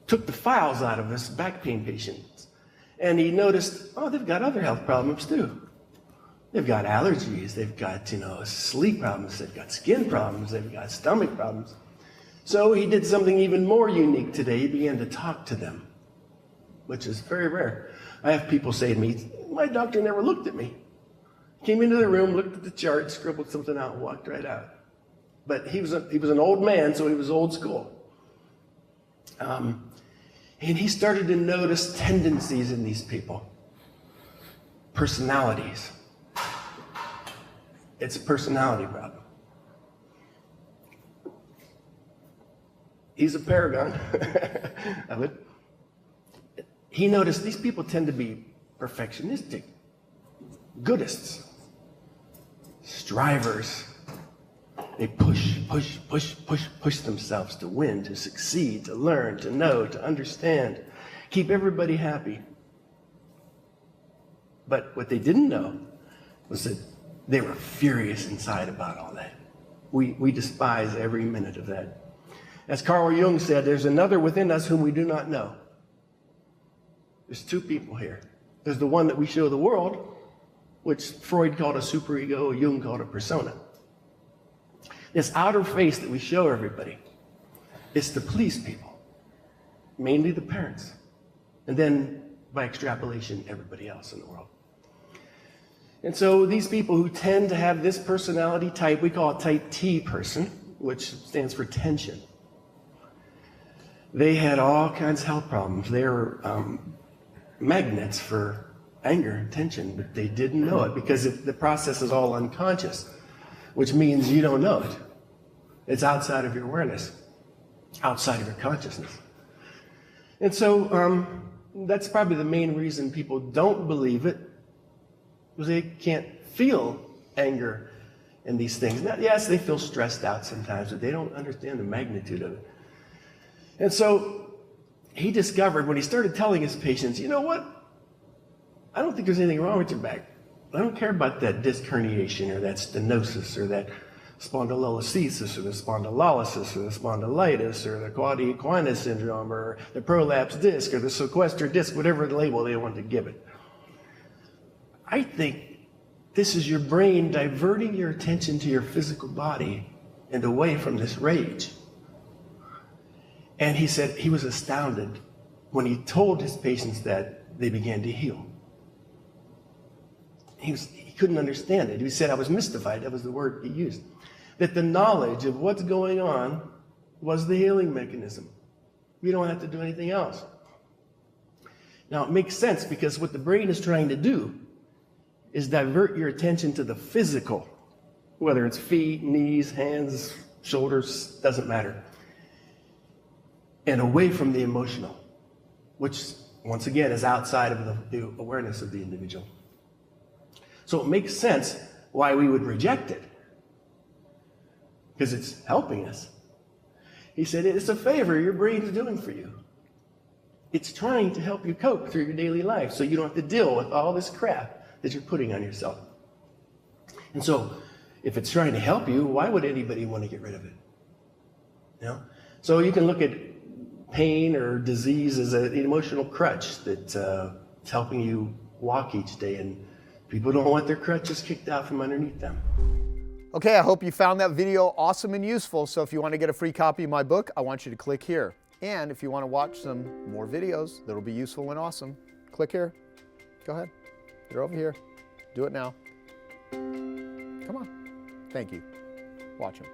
took the files out of his back pain patients. And he noticed, oh, they've got other health problems too. They've got allergies, they've got, sleep problems, they've got skin problems, they've got stomach problems. So he did something even more unique today. He began to talk to them, which is very rare. I have people say to me, my doctor never looked at me. Came into the room, looked at the chart, scribbled something out, and walked right out. But he was an old man, so he was old school. And he started to notice tendencies in these people, personalities. It's a personality problem. He's a paragon of it. He noticed these people tend to be perfectionistic, goodists, strivers. They push themselves to win, to succeed, to learn, to know, to understand, keep everybody happy. But what they didn't know was that they were furious inside about all that. We despise every minute of that. As Carl Jung said, there's another within us whom we do not know. There's two people here. There's the one that we show the world, which Freud called a superego, Jung called a persona. This outer face that we show everybody, it's to please people, mainly the parents, and then by extrapolation, everybody else in the world. And so these people who tend to have this personality type, we call it type T person, which stands for tension. They had all kinds of health problems. They were magnets for anger and tension, but they didn't know it because the process is all unconscious, which means you don't know it. It's outside of your awareness, outside of your consciousness. And so that's probably the main reason people don't believe it, because they can't feel anger and these things. Now, yes, they feel stressed out sometimes, but they don't understand the magnitude of it. And so he discovered when he started telling his patients, you know what? I don't think there's anything wrong with your back. I don't care about that disc herniation or that stenosis or that spondylolisthesis or the spondylolysis or the spondylitis or the quad equina syndrome or the prolapse disc or the sequestered disc, whatever the label they want to give it. I think this is your brain diverting your attention to your physical body and away from this rage. And he said he was astounded when he told his patients that they began to heal. He couldn't understand it. He said, I was mystified. That was the word he used. That the knowledge of what's going on was the healing mechanism. You don't have to do anything else. Now, it makes sense because what the brain is trying to do is divert your attention to the physical, whether it's feet, knees, hands, shoulders, doesn't matter, and away from the emotional, which, once again, is outside of the awareness of the individual. So it makes sense why we would reject it, because it's helping us. He said, it's a favor your brain's doing for you. It's trying to help you cope through your daily life so you don't have to deal with all this crap that you're putting on yourself. And so, if it's trying to help you, why would anybody want to get rid of it? You know? So you can look at pain or disease as an emotional crutch that's helping you walk each day, and people don't want their crutches kicked out from underneath them. Okay, I hope you found that video awesome and useful. So if you want to get a free copy of my book, I want you to click here. And if you want to watch some more videos that'll be useful and awesome, click here. Go ahead. They're over here. Do it now. Come on. Thank you. Watch them.